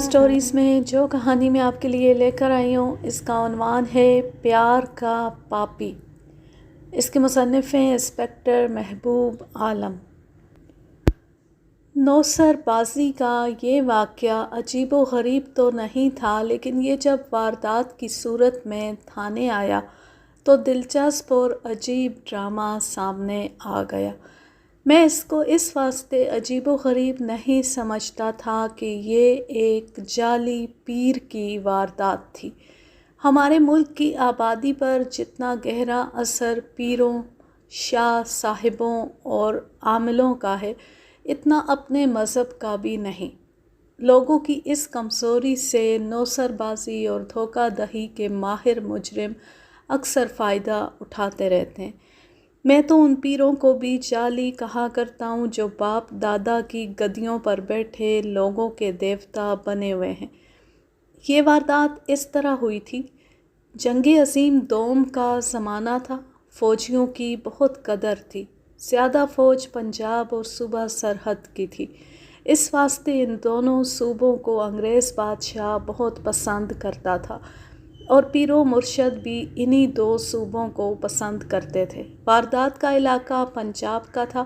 Stories میں جو کہانی میں آپ کے لیے لے کر آئی ہوں اس کا عنوان ہے پیار کا پاپی۔ اس کے مصنف ہیں انسپکٹر محبوب عالم۔ نوسر بازی کا یہ واقعہ عجیب و غریب تو نہیں تھا، لیکن یہ جب واردات کی صورت میں تھانے آیا تو دلچسپ اور عجیب ڈرامہ سامنے آ گیا۔ میں اس کو اس واسطے عجیب و غریب نہیں سمجھتا تھا کہ یہ ایک جعلی پیر کی واردات تھی۔ ہمارے ملک کی آبادی پر جتنا گہرا اثر پیروں، شاہ صاحبوں اور عاملوں کا ہے، اتنا اپنے مذہب کا بھی نہیں۔ لوگوں کی اس کمزوری سے نوسر بازی اور دھوکہ دہی کے ماہر مجرم اکثر فائدہ اٹھاتے رہتے ہیں۔ میں تو ان پیروں کو بھی جعلی کہا کرتا ہوں جو باپ دادا کی گدیوں پر بیٹھے لوگوں کے دیوتا بنے ہوئے ہیں۔ یہ واردات اس طرح ہوئی تھی۔ جنگ عظیم دوم کا زمانہ تھا۔ فوجیوں کی بہت قدر تھی۔ زیادہ فوج پنجاب اور صوبہ سرحد کی تھی۔ اس واسطے ان دونوں صوبوں کو انگریز بادشاہ بہت پسند کرتا تھا، اور پیر و مرشد بھی انہی دو صوبوں کو پسند کرتے تھے۔ واردات کا علاقہ پنجاب کا تھا۔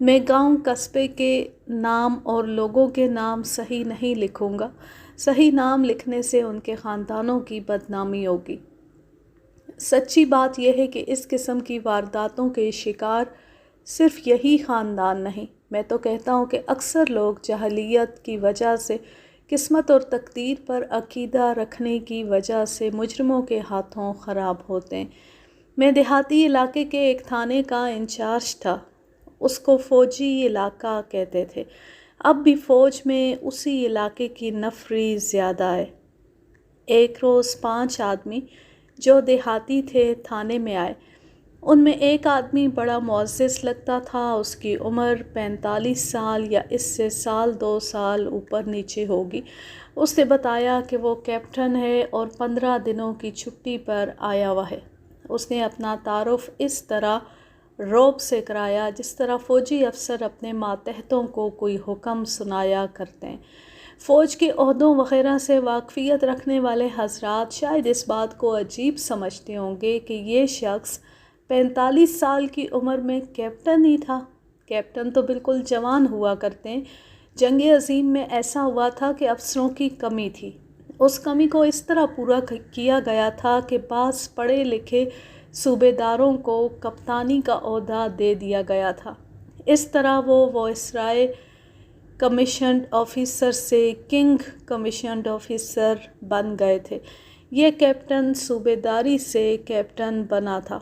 میں گاؤں قصبے کے نام اور لوگوں کے نام صحیح نہیں لکھوں گا۔ صحیح نام لکھنے سے ان کے خاندانوں کی بدنامی ہوگی۔ سچی بات یہ ہے کہ اس قسم کی وارداتوں کے شکار صرف یہی خاندان نہیں، میں تو کہتا ہوں کہ اکثر لوگ جاہلیت کی وجہ سے، قسمت اور تقدیر پر عقیدہ رکھنے کی وجہ سے مجرموں کے ہاتھوں خراب ہوتے ہیں۔ میں دیہاتی علاقے کے ایک تھانے کا انچارج تھا۔ اس کو فوجی علاقہ کہتے تھے۔ اب بھی فوج میں اسی علاقے کی نفری زیادہ ہے۔ ایک روز 5 آدمی جو دیہاتی تھے تھانے میں آئے۔ ان میں ایک آدمی بڑا معزز لگتا تھا۔ اس کی عمر 45 سال یا اس سے سال 2 سال اوپر نیچے ہوگی۔ اس نے بتایا کہ وہ کیپٹن ہے اور 15 دنوں کی چھٹی پر آیا ہوا ہے۔ اس نے اپنا تعارف اس طرح رعب سے کرایا جس طرح فوجی افسر اپنے ماتحتوں کو کوئی حکم سنایا کرتے ہیں۔ فوج کے عہدوں وغیرہ سے واقفیت رکھنے والے حضرات شاید اس بات کو عجیب سمجھتے ہوں گے کہ یہ شخص 45 سال کی عمر میں کیپٹن ہی تھا۔ کیپٹن تو بالکل جوان ہوا کرتے ہیں۔ جنگ عظیم میں ایسا ہوا تھا کہ افسروں کی کمی تھی۔ اس کمی کو اس طرح پورا کیا گیا تھا کہ بعض پڑھے لکھے صوبے داروں کو کپتانی کا عہدہ دے دیا گیا تھا۔ اس طرح وہ وائسرائے کمیشنڈ آفیسر سے کنگ کمیشنڈ آفیسر بن گئے تھے۔ یہ کیپٹن صوبے داری سے کیپٹن بنا تھا۔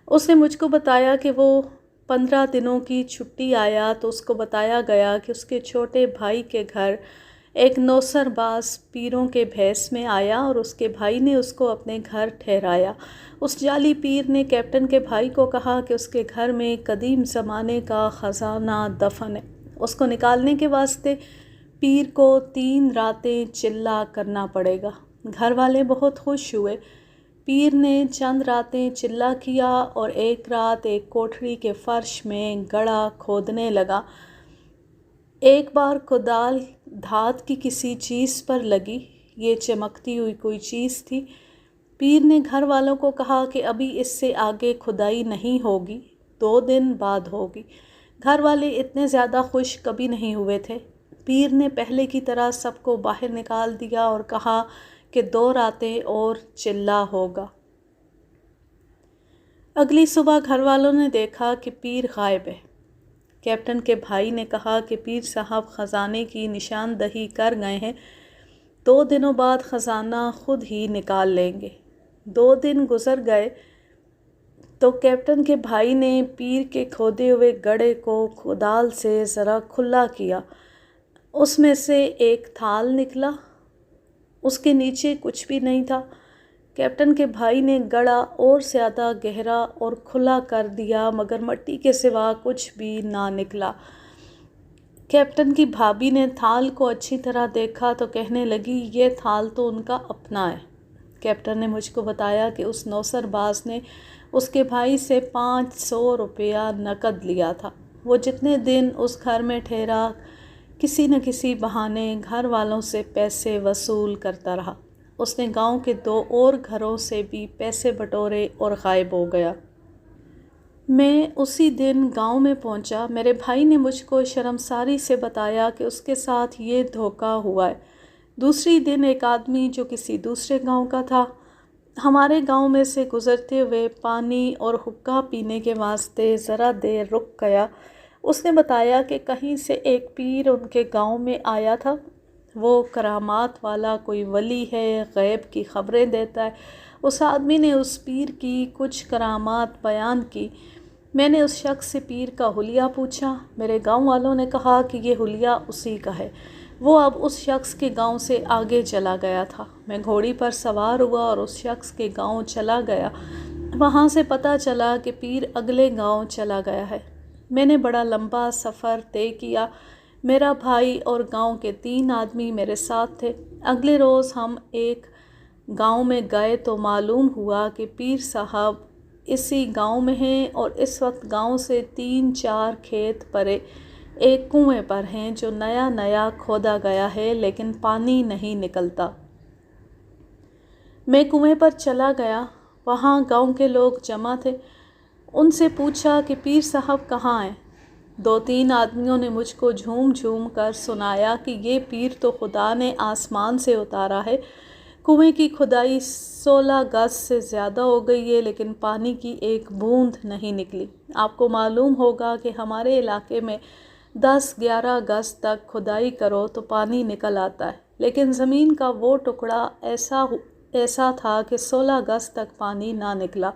اس نے مجھ کو بتایا کہ وہ 15 دنوں کی چھٹی آیا تو اس کو بتایا گیا کہ اس کے چھوٹے بھائی کے گھر ایک نوسر باز پیروں کے بھیس میں آیا اور اس کے بھائی نے اس کو اپنے گھر ٹھہرایا۔ اس جعلی پیر نے کیپٹن کے بھائی کو کہا کہ اس کے گھر میں قدیم زمانے کا خزانہ دفن ہے۔ اس کو نکالنے کے واسطے پیر کو 3 راتیں چلہ کرنا پڑے گا۔ گھر والے بہت خوش ہوئے۔ پیر نے چند راتیں چلہ کیا اور ایک رات ایک کوٹھری کے فرش میں گڑھا کھودنے لگا۔ ایک بار کدال دھات کی کسی چیز پر لگی۔ یہ چمکتی ہوئی کوئی چیز تھی۔ پیر نے گھر والوں کو کہا کہ ابھی اس سے آگے کھدائی نہیں ہوگی، 2 دن بعد ہوگی۔ گھر والے اتنے زیادہ خوش کبھی نہیں ہوئے تھے۔ پیر نے پہلے کی طرح سب کو باہر نکال دیا اور کہا کہ 2 راتیں اور چلہ ہوگا۔ اگلی صبح گھر والوں نے دیکھا کہ پیر غائب ہے۔ کیپٹن کے بھائی نے کہا کہ پیر صاحب خزانے کی نشاندہی کر گئے ہیں، 2 دنوں بعد خزانہ خود ہی نکال لیں گے۔ 2 دن گزر گئے تو کیپٹن کے بھائی نے پیر کے کھودے ہوئے گڑھے کو کدال سے ذرا کھلا کیا۔ اس میں سے ایک تھال نکلا۔ اس کے نیچے کچھ بھی نہیں تھا۔ کیپٹن کے بھائی نے گڑھا اور زیادہ گہرا اور کھلا کر دیا مگر مٹی کے سوا کچھ بھی نہ نکلا۔ کیپٹن کی بھابھی نے تھال کو اچھی طرح دیکھا تو کہنے لگی، یہ تھال تو ان کا اپنا ہے۔ کیپٹن نے مجھ کو بتایا کہ اس نوسر باز نے اس کے بھائی سے 500 روپیہ نقد لیا تھا۔ وہ جتنے دن اس گھر میں ٹھہرا کسی نہ کسی بہانے گھر والوں سے پیسے وصول کرتا رہا۔ اس نے گاؤں کے 2 اور گھروں سے بھی پیسے بٹورے اور غائب ہو گیا۔ میں اسی دن گاؤں میں پہنچا۔ میرے بھائی نے مجھ کو شرمساری سے بتایا کہ اس کے ساتھ یہ دھوکہ ہوا ہے۔ دوسری دن ایک آدمی جو کسی دوسرے گاؤں کا تھا، ہمارے گاؤں میں سے گزرتے ہوئے پانی اور حقہ پینے کے واسطے ذرا دیر رک گیا۔ اس نے بتایا کہ کہیں سے ایک پیر ان کے گاؤں میں آیا تھا۔ وہ کرامات والا کوئی ولی ہے، غیب کی خبریں دیتا ہے۔ اس آدمی نے اس پیر کی کچھ کرامات بیان کی۔ میں نے اس شخص سے پیر کا حلیہ پوچھا۔ میرے گاؤں والوں نے کہا کہ یہ حلیہ اسی کا ہے۔ وہ اب اس شخص کے گاؤں سے آگے چلا گیا تھا۔ میں گھوڑی پر سوار ہوا اور اس شخص کے گاؤں چلا گیا۔ وہاں سے پتہ چلا کہ پیر اگلے گاؤں چلا گیا ہے۔ میں نے بڑا لمبا سفر طے کیا۔ میرا بھائی اور گاؤں کے 3 آدمی میرے ساتھ تھے۔ اگلے روز ہم ایک گاؤں میں گئے تو معلوم ہوا کہ پیر صاحب اسی گاؤں میں ہیں اور اس وقت گاؤں سے 3-4 کھیت پرے ایک کنویں پر ہیں جو نیا نیا کھودا گیا ہے لیکن پانی نہیں نکلتا۔ میں کنویں پر چلا گیا۔ وہاں گاؤں کے لوگ جمع تھے۔ ان سے پوچھا کہ پیر صاحب کہاں ہیں؟ 2-3 آدمیوں نے مجھ کو جھوم جھوم کر سنایا کہ یہ پیر تو خدا نے آسمان سے اتارا ہے۔ کنویں کی کھدائی 16 گز سے زیادہ ہو گئی ہے لیکن پانی کی ایک بوند نہیں نکلی۔ آپ کو معلوم ہوگا کہ ہمارے علاقے میں 10-11 گز تک کھدائی کرو تو پانی نکل آتا ہے، لیکن زمین کا وہ ٹکڑا ایسا تھا کہ 16 گز تک پانی نہ نکلا۔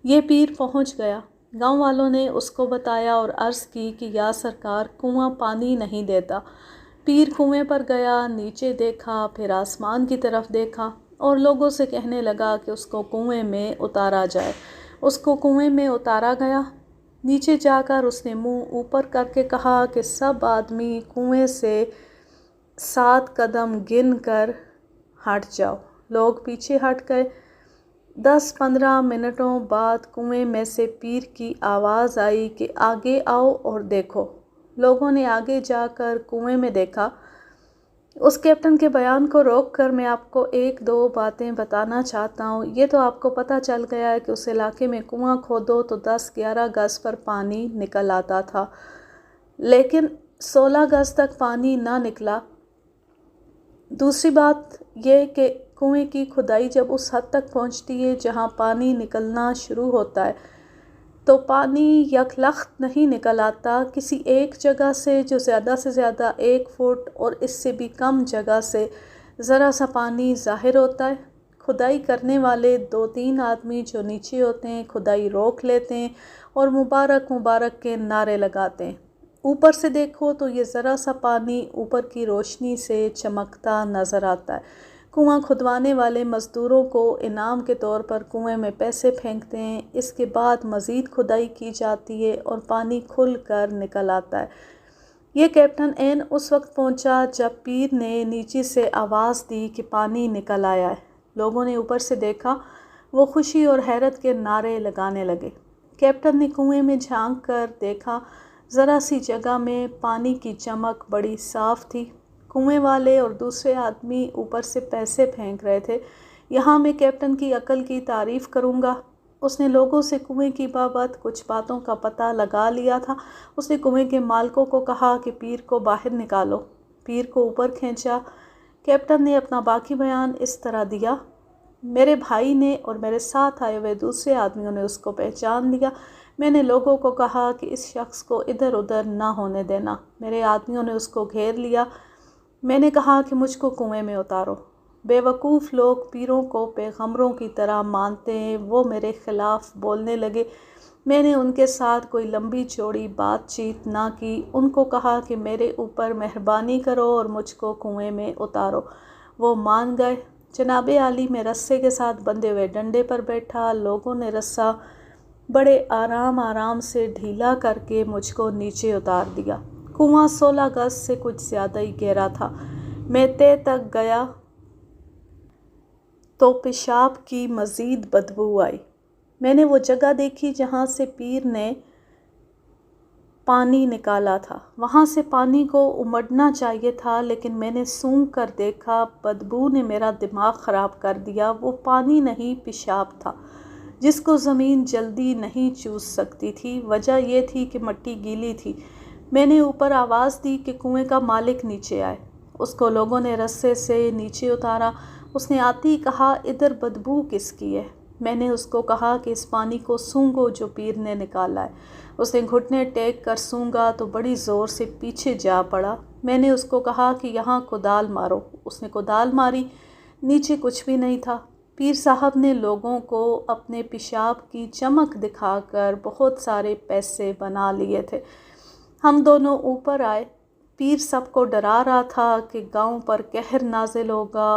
یہ پیر پہنچ گیا۔ گاؤں والوں نے اس کو بتایا اور عرض کی کہ یا سرکار، کنواں پانی نہیں دیتا۔ پیر کنویں پر گیا، نیچے دیکھا، پھر آسمان کی طرف دیکھا اور لوگوں سے کہنے لگا کہ اس کو کنویں میں اتارا جائے۔ اس کو کنویں میں اتارا گیا۔ نیچے جا کر اس نے منہ اوپر کر کے کہا کہ سب آدمی کنویں سے 7 قدم گن کر ہٹ جاؤ۔ لوگ پیچھے ہٹ گئے۔ 10-15 منٹوں بعد کنویں میں سے پیر کی آواز آئی کہ آگے آؤ اور دیکھو۔ لوگوں نے آگے جا کر کنویں میں دیکھا۔ اس کیپٹن کے بیان کو روک کر میں آپ کو 1-2 باتیں بتانا چاہتا ہوں۔ یہ تو آپ کو پتہ چل گیا ہے کہ اس علاقے میں کنواں کھودو تو 10-11 گز پر پانی نکل آتا تھا، لیکن 16 گز تک پانی نہ نکلا۔ دوسری بات یہ کہ کنویں کی کھدائی جب اس حد تک پہنچتی ہے جہاں پانی نکلنا شروع ہوتا ہے تو پانی یکلخت نہیں نکل آتا۔ کسی ایک جگہ سے جو زیادہ سے زیادہ 1 فٹ اور اس سے بھی کم جگہ سے ذرا سا پانی ظاہر ہوتا ہے۔ کھدائی کرنے والے 2-3 آدمی جو نیچے ہوتے ہیں کھدائی روک لیتے ہیں اور مبارک مبارک کے نعرے لگاتے ہیں۔ اوپر سے دیکھو تو یہ ذرا سا پانی اوپر کی روشنی سے چمکتا نظر آتا ہے۔ کنواں کھدوانے والے مزدوروں کو انعام کے طور پر کنویں میں پیسے پھینکتے ہیں۔ اس کے بعد مزید کھدائی کی جاتی ہے اور پانی کھل کر نکل آتا ہے۔ یہ کیپٹن عین اس وقت پہنچا جب پیر نے نیچے سے آواز دی کہ پانی نکل آیا ہے۔ لوگوں نے اوپر سے دیکھا، وہ خوشی اور حیرت کے نعرے لگانے لگے۔ کیپٹن نے کنویں میں جھانک کر دیکھا، ذرا سی جگہ میں پانی کی چمک بڑی صاف تھی۔ کنویں والے اور دوسرے آدمی اوپر سے پیسے پھینک رہے تھے۔ یہاں میں کیپٹن کی عقل کی تعریف کروں گا۔ اس نے لوگوں سے کنویں کی بابت کچھ باتوں کا پتہ لگا لیا تھا۔ اس نے کنویں کے مالکوں کو کہا کہ پیر کو باہر نکالو۔ پیر کو اوپر کھینچا۔ کیپٹن نے اپنا باقی بیان اس طرح دیا: میرے بھائی نے اور میرے ساتھ آئے ہوئے دوسرے آدمیوں نے اس کو پہچان لیا۔ میں نے لوگوں کو کہا کہ اس شخص کو ادھر ادھر نہ ہونے دینا۔ میرے آدمیوں نے اس کو گھیر لیا۔ میں نے کہا کہ مجھ کو کنویں میں اتارو۔ بے وقوف لوگ پیروں کو پیغمبروں کی طرح مانتے ہیں، وہ میرے خلاف بولنے لگے۔ میں نے ان کے ساتھ کوئی لمبی چوڑی بات چیت نہ کی۔ ان کو کہا کہ میرے اوپر مہربانی کرو اور مجھ کو کنویں میں اتارو۔ وہ مان گئے۔ جناب عالی میں رسے کے ساتھ بندھے ہوئے ڈنڈے پر بیٹھا۔ لوگوں نے رسا بڑے آرام سے ڈھیلا کر کے مجھ کو نیچے اتار دیا۔ کنواں 16 گز سے کچھ زیادہ ہی گہرا تھا۔ میں تہہ تک گیا تو پیشاب کی مزید بدبو آئی۔ میں نے وہ جگہ دیکھی جہاں سے پیر نے پانی نکالا تھا۔ وہاں سے پانی کو امڑنا چاہیے تھا، لیکن میں نے سونگھ کر دیکھا، بدبو نے میرا دماغ خراب کر دیا۔ وہ پانی نہیں، پیشاب تھا، جس کو زمین جلدی نہیں چوس سکتی تھی۔ وجہ یہ تھی کہ مٹی گیلی تھی۔ میں نے اوپر آواز دی کہ کنویں کا مالک نیچے آئے۔ اس کو لوگوں نے رسے سے نیچے اتارا۔ اس نے آتے ہی کہا، ادھر بدبو کس کی ہے؟ میں نے اس کو کہا کہ اس پانی کو سونگھو جو پیر نے نکالا ہے۔ اس نے گھٹنے ٹیک کر سونگھا تو بڑی زور سے پیچھے جا پڑا۔ میں نے اس کو کہا کہ یہاں کدال مارو۔ اس نے کدال ماری، نیچے کچھ بھی نہیں تھا۔ پیر صاحب نے لوگوں کو اپنے پیشاب کی چمک دکھا کر بہت سارے پیسے بنا لیے تھے۔ ہم دونوں اوپر آئے۔ پیر سب کو ڈرا رہا تھا کہ گاؤں پر قہر نازل ہوگا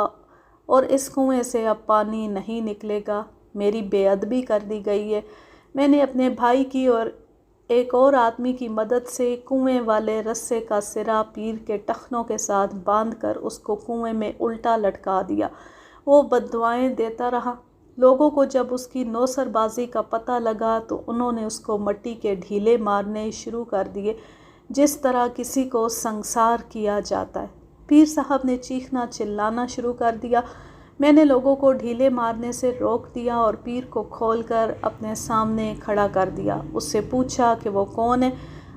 اور اس کنویں سے اب پانی نہیں نکلے گا۔ میری بے ادبی کر دی گئی ہے۔ میں نے اپنے بھائی کی اور ایک اور آدمی کی مدد سے کنویں والے رسے کا سرا پیر کے ٹخنوں کے ساتھ باندھ کر اس کو کنویں میں الٹا لٹکا دیا۔ وہ بددعائیں دیتا رہا۔ لوگوں کو جب اس کی نوسر بازی کا پتہ لگا تو انہوں نے اس کو مٹی کے ڈھیلے مارنے شروع کر دیے، جس طرح کسی کو سنسار کیا جاتا ہے۔ پیر صاحب نے چیخنا چلانا شروع کر دیا۔ میں نے لوگوں کو ڈھیلے مارنے سے روک دیا اور پیر کو کھول کر اپنے سامنے کھڑا کر دیا۔ اس سے پوچھا کہ وہ کون ہے۔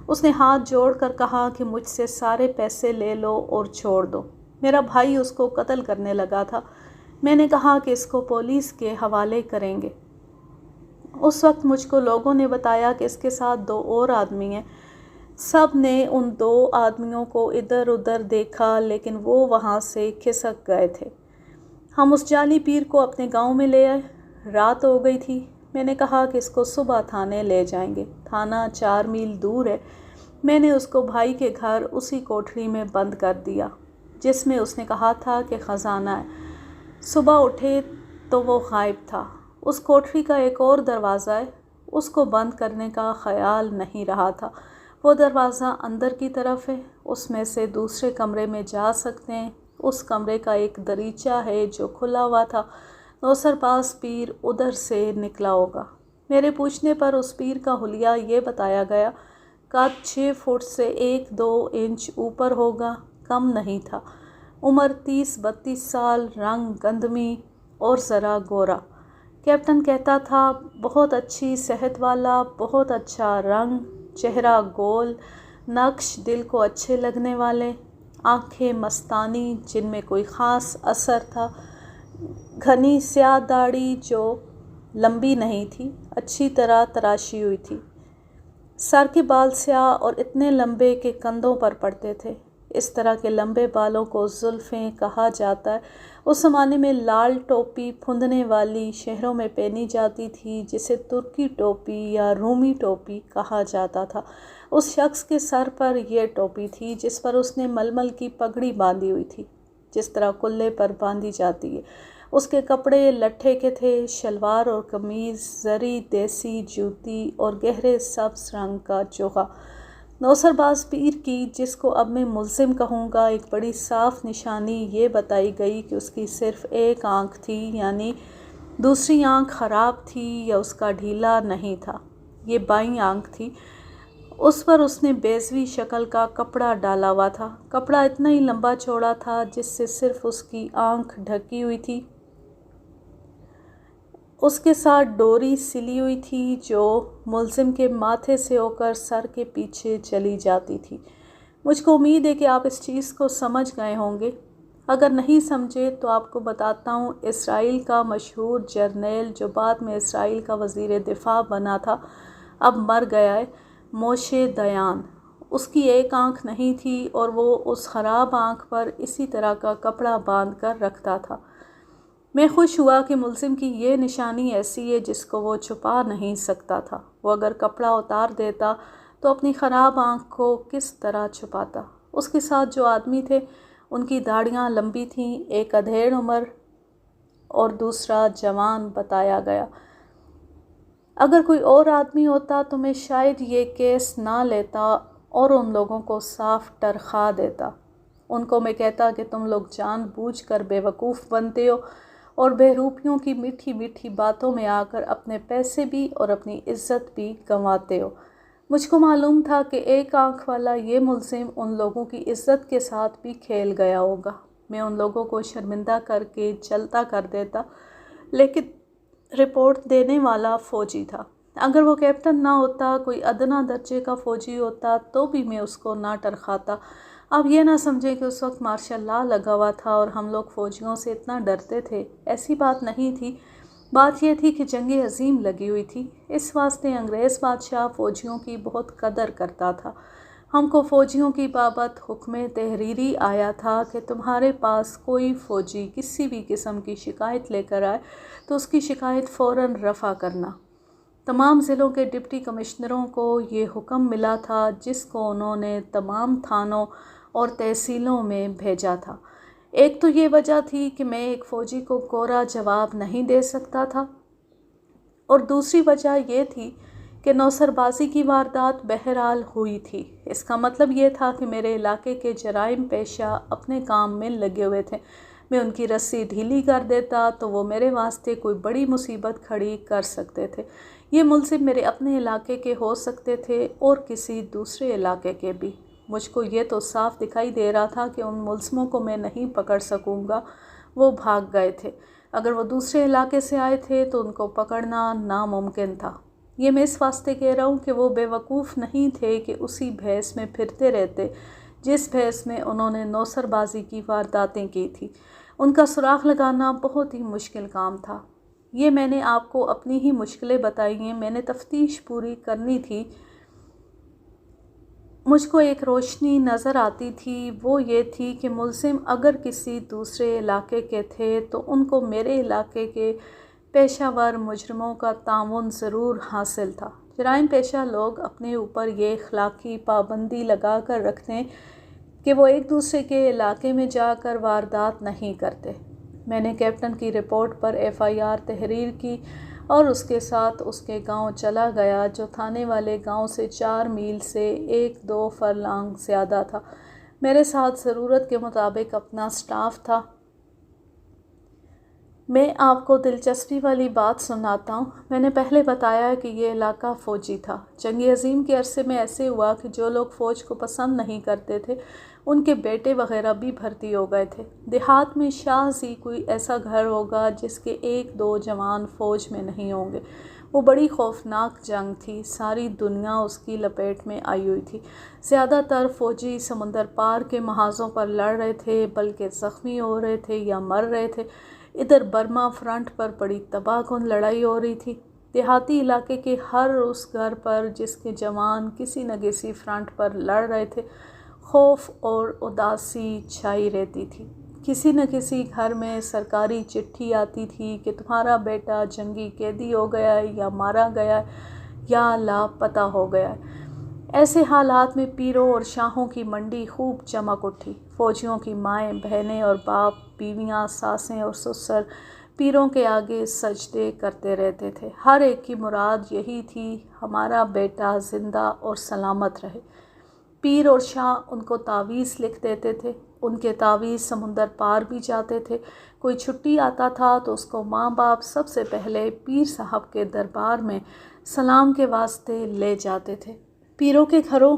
اس نے ہاتھ جوڑ کر کہا کہ مجھ سے سارے پیسے لے لو اور چھوڑ دو۔ میرا بھائی اس کو قتل کرنے لگا تھا۔ میں نے کہا کہ اس کو پولیس کے حوالے کریں گے۔ اس وقت مجھ کو لوگوں نے بتایا کہ اس کے ساتھ 2 اور آدمی ہیں۔ سب نے ان 2 آدمیوں کو ادھر ادھر دیکھا، لیکن وہ وہاں سے کھسک گئے تھے۔ ہم اس جعلی پیر کو اپنے گاؤں میں لے آئے۔ رات ہو گئی تھی۔ میں نے کہا کہ اس کو صبح تھانے لے جائیں گے۔ تھانہ 4 میل دور ہے۔ میں نے اس کو بھائی کے گھر اسی کوٹھری میں بند کر دیا جس میں اس نے کہا تھا کہ خزانہ ہے۔ صبح اٹھے تو وہ غائب تھا۔ اس کوٹھری کا ایک اور دروازہ ہے، اس کو بند کرنے کا خیال نہیں رہا تھا۔ وہ دروازہ اندر کی طرف ہے، اس میں سے دوسرے کمرے میں جا سکتے ہیں۔ اس کمرے کا ایک دریچہ ہے جو کھلا ہوا تھا۔ نوسر باز پیر ادھر سے نکلا ہوگا۔ میرے پوچھنے پر اس پیر کا حلیہ یہ بتایا گیا، قد 6 فٹ سے 1-2 انچ اوپر ہوگا، کم نہیں تھا۔ عمر 30-32 سال، رنگ گندمی اور ذرا گورا۔ کیپٹن کہتا تھا، بہت اچھی صحت والا، بہت اچھا رنگ، چہرہ گول، نقش دل کو اچھے لگنے والے، آنکھیں مستانی جن میں کوئی خاص اثر تھا، گھنی سیاہ داڑھی جو لمبی نہیں تھی، اچھی طرح تراشی ہوئی تھی، سر کے بال سیاہ اور اتنے لمبے کہ کندھوں پر پڑتے تھے۔ اس طرح کے لمبے بالوں کو زلفیں کہا جاتا ہے۔ اس زمانے میں لال ٹوپی پھندنے والی شہروں میں پہنی جاتی تھی، جسے ترکی ٹوپی یا رومی ٹوپی کہا جاتا تھا۔ اس شخص کے سر پر یہ ٹوپی تھی جس پر اس نے ململ کی پگڑی باندھی ہوئی تھی، جس طرح کلے پر باندھی جاتی ہے۔ اس کے کپڑے لٹھے کے تھے، شلوار اور قمیض، زری دیسی جوتی اور گہرے سبز رنگ کا چوغا۔ نوسر باز پیر کی، جس کو اب میں ملزم کہوں گا، ایک بڑی صاف نشانی یہ بتائی گئی کہ اس کی صرف ایک آنکھ تھی، یعنی دوسری آنکھ خراب تھی یا اس کا ڈھیلا نہیں تھا۔ یہ بائیں آنکھ تھی۔ اس پر اس نے بیضوی شکل کا کپڑا ڈالا ہوا تھا۔ کپڑا اتنا ہی لمبا چوڑا تھا جس سے صرف اس کی آنکھ ڈھکی ہوئی تھی۔ اس کے ساتھ ڈوری سلی ہوئی تھی جو ملزم کے ماتھے سے ہو کر سر کے پیچھے چلی جاتی تھی۔ مجھ کو امید ہے کہ آپ اس چیز کو سمجھ گئے ہوں گے۔ اگر نہیں سمجھے تو آپ کو بتاتا ہوں۔ اسرائیل کا مشہور جرنیل جو بعد میں اسرائیل کا وزیر دفاع بنا تھا، اب مر گیا ہے، موشے دیان۔ اس کی ایک آنکھ نہیں تھی اور وہ اس خراب آنکھ پر اسی طرح کا کپڑا باندھ کر رکھتا تھا۔ میں خوش ہوا کہ ملزم کی یہ نشانی ایسی ہے جس کو وہ چھپا نہیں سکتا تھا۔ وہ اگر کپڑا اتار دیتا تو اپنی خراب آنکھ کو کس طرح چھپاتا؟ اس کے ساتھ جو آدمی تھے ان کی داڑھیاں لمبی تھیں، ایک ادھیڑ عمر اور دوسرا جوان بتایا گیا۔ اگر کوئی اور آدمی ہوتا تو میں شاید یہ کیس نہ لیتا اور ان لوگوں کو صاف ٹرخا دیتا۔ ان کو میں کہتا کہ تم لوگ جان بوجھ کر بے وقوف بنتے ہو اور بہروپیوں کی میٹھی میٹھی باتوں میں آ کر اپنے پیسے بھی اور اپنی عزت بھی گنواتے ہو۔ مجھ کو معلوم تھا کہ ایک آنکھ والا یہ ملزم ان لوگوں کی عزت کے ساتھ بھی کھیل گیا ہوگا۔ میں ان لوگوں کو شرمندہ کر کے چلتا کر دیتا، لیکن رپورٹ دینے والا فوجی تھا۔ اگر وہ کیپٹن نہ ہوتا، کوئی ادنا درجے کا فوجی ہوتا، تو بھی میں اس کو نہ ٹرخاتا۔ اب یہ نہ سمجھیں کہ اس وقت مارشل لا لگا ہوا تھا اور ہم لوگ فوجیوں سے اتنا ڈرتے تھے، ایسی بات نہیں تھی۔ بات یہ تھی کہ جنگ عظیم لگی ہوئی تھی، اس واسطے انگریز بادشاہ فوجیوں کی بہت قدر کرتا تھا۔ ہم کو فوجیوں کی بابت حکم تحریری آیا تھا کہ تمہارے پاس کوئی فوجی کسی بھی قسم کی شکایت لے کر آئے تو اس کی شکایت فوراً رفع کرنا۔ تمام ضلعوں کے ڈپٹی کمشنروں کو یہ حکم ملا تھا، جس کو انہوں نے تمام تھانوں اور تحصیلوں میں بھیجا تھا۔ ایک تو یہ وجہ تھی کہ میں ایک فوجی کو کوڑا جواب نہیں دے سکتا تھا، اور دوسری وجہ یہ تھی کہ نوسر بازی کی واردات بہرحال ہوئی تھی۔ اس کا مطلب یہ تھا کہ میرے علاقے کے جرائم پیشہ اپنے کام میں لگے ہوئے تھے۔ میں ان کی رسی ڈھیلی کر دیتا تو وہ میرے واسطے کوئی بڑی مصیبت کھڑی کر سکتے تھے۔ یہ ملزم میرے اپنے علاقے کے ہو سکتے تھے اور کسی دوسرے علاقے کے بھی۔ مجھ کو یہ تو صاف دکھائی دے رہا تھا کہ ان ملزموں کو میں نہیں پکڑ سکوں گا، وہ بھاگ گئے تھے۔ اگر وہ دوسرے علاقے سے آئے تھے تو ان کو پکڑنا ناممکن تھا۔ یہ میں اس واسطے کہہ رہا ہوں کہ وہ بے وقوف نہیں تھے کہ اسی بھیس میں پھرتے رہتے جس بھیس میں انہوں نے نوسر بازی کی وارداتیں کی تھی۔ ان کا سراغ لگانا بہت ہی مشکل کام تھا۔ یہ میں نے آپ کو اپنی ہی مشکلیں بتائی ہیں، میں نے تفتیش پوری کرنی تھی۔ مجھ کو ایک روشنی نظر آتی تھی، وہ یہ تھی کہ ملزم اگر کسی دوسرے علاقے کے تھے تو ان کو میرے علاقے کے پیشہ ور مجرموں کا تعاون ضرور حاصل تھا۔ جرائم پیشہ لوگ اپنے اوپر یہ اخلاقی پابندی لگا کر رکھتے ہیں کہ وہ ایک دوسرے کے علاقے میں جا کر واردات نہیں کرتے۔ میں نے کیپٹن کی رپورٹ پر FIR تحریر کی اور اس کے ساتھ اس کے گاؤں چلا گیا، جو تھانے والے گاؤں سے 4 میل سے 1-2 فرلانگ زیادہ تھا۔ میرے ساتھ ضرورت کے مطابق اپنا سٹاف تھا۔ میں آپ کو دلچسپی والی بات سناتا ہوں۔ میں نے پہلے بتایا کہ یہ علاقہ فوجی تھا۔ جنگ عظیم کے عرصے میں ایسے ہوا کہ جو لوگ فوج کو پسند نہیں کرتے تھے، ان کے بیٹے وغیرہ بھی بھرتی ہو گئے تھے۔ دیہات میں شاذ ہی کوئی ایسا گھر ہوگا جس کے 1-2 جوان فوج میں نہیں ہوں گے۔ وہ بڑی خوفناک جنگ تھی، ساری دنیا اس کی لپیٹ میں آئی ہوئی تھی۔ زیادہ تر فوجی سمندر پار کے محاذوں پر لڑ رہے تھے، بلکہ زخمی ہو رہے تھے یا مر رہے تھے۔ ادھر برما فرنٹ پر بڑی تباہ کن لڑائی ہو رہی تھی۔ دیہاتی علاقے کے ہر اس گھر پر جس کے جوان کسی نہ کسی فرنٹ پر لڑ رہے تھے، خوف اور اداسی چھائی رہتی تھی۔ کسی نہ کسی گھر میں سرکاری چٹھی آتی تھی کہ تمہارا بیٹا جنگی قیدی ہو گیا ہے یا مارا گیا ہے یا لاپتہ ہو گیا ہے۔ ایسے حالات میں پیروں اور شاہوں کی منڈی خوب چمک اٹھی۔ فوجیوں کی مائیں، بہنیں اور باپ، بیویاں، ساسیں اور سسر پیروں کے آگے سجدے کرتے رہتے تھے۔ ہر ایک کی مراد یہی تھی، ہمارا بیٹا زندہ اور سلامت رہے۔ پیر اور شاہ ان کو تعویذ لکھ دیتے تھے۔ ان کے تعویذ سمندر پار بھی جاتے تھے۔ کوئی چھٹی آتا تھا تو اس کو ماں باپ سب سے پہلے پیر صاحب کے دربار میں سلام کے واسطے لے جاتے تھے۔ پیروں کے گھروں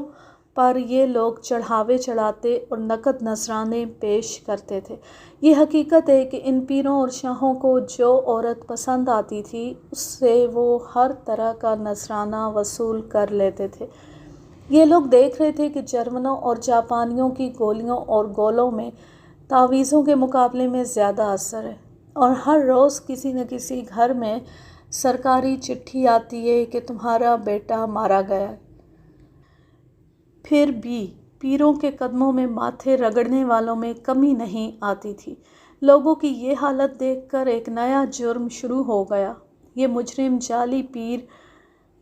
پر یہ لوگ چڑھاوے چڑھاتے اور نقد نذرانے پیش کرتے تھے۔ یہ حقیقت ہے کہ ان پیروں اور شاہوں کو جو عورت پسند آتی تھی، اس سے وہ ہر طرح کا نذرانہ وصول کر لیتے تھے۔ یہ لوگ دیکھ رہے تھے کہ جرمنوں اور جاپانیوں کی گولیوں اور گولوں میں تعویذوں کے مقابلے میں زیادہ اثر ہے، اور ہر روز کسی نہ کسی گھر میں سرکاری چٹھی آتی ہے کہ تمہارا بیٹا مارا گیا ہے۔ پھر بھی پیروں کے قدموں میں ماتھے رگڑنے والوں میں کمی نہیں آتی تھی۔ لوگوں کی یہ حالت دیکھ کر ایک نیا جرم شروع ہو گیا۔ یہ مجرم جعلی پیر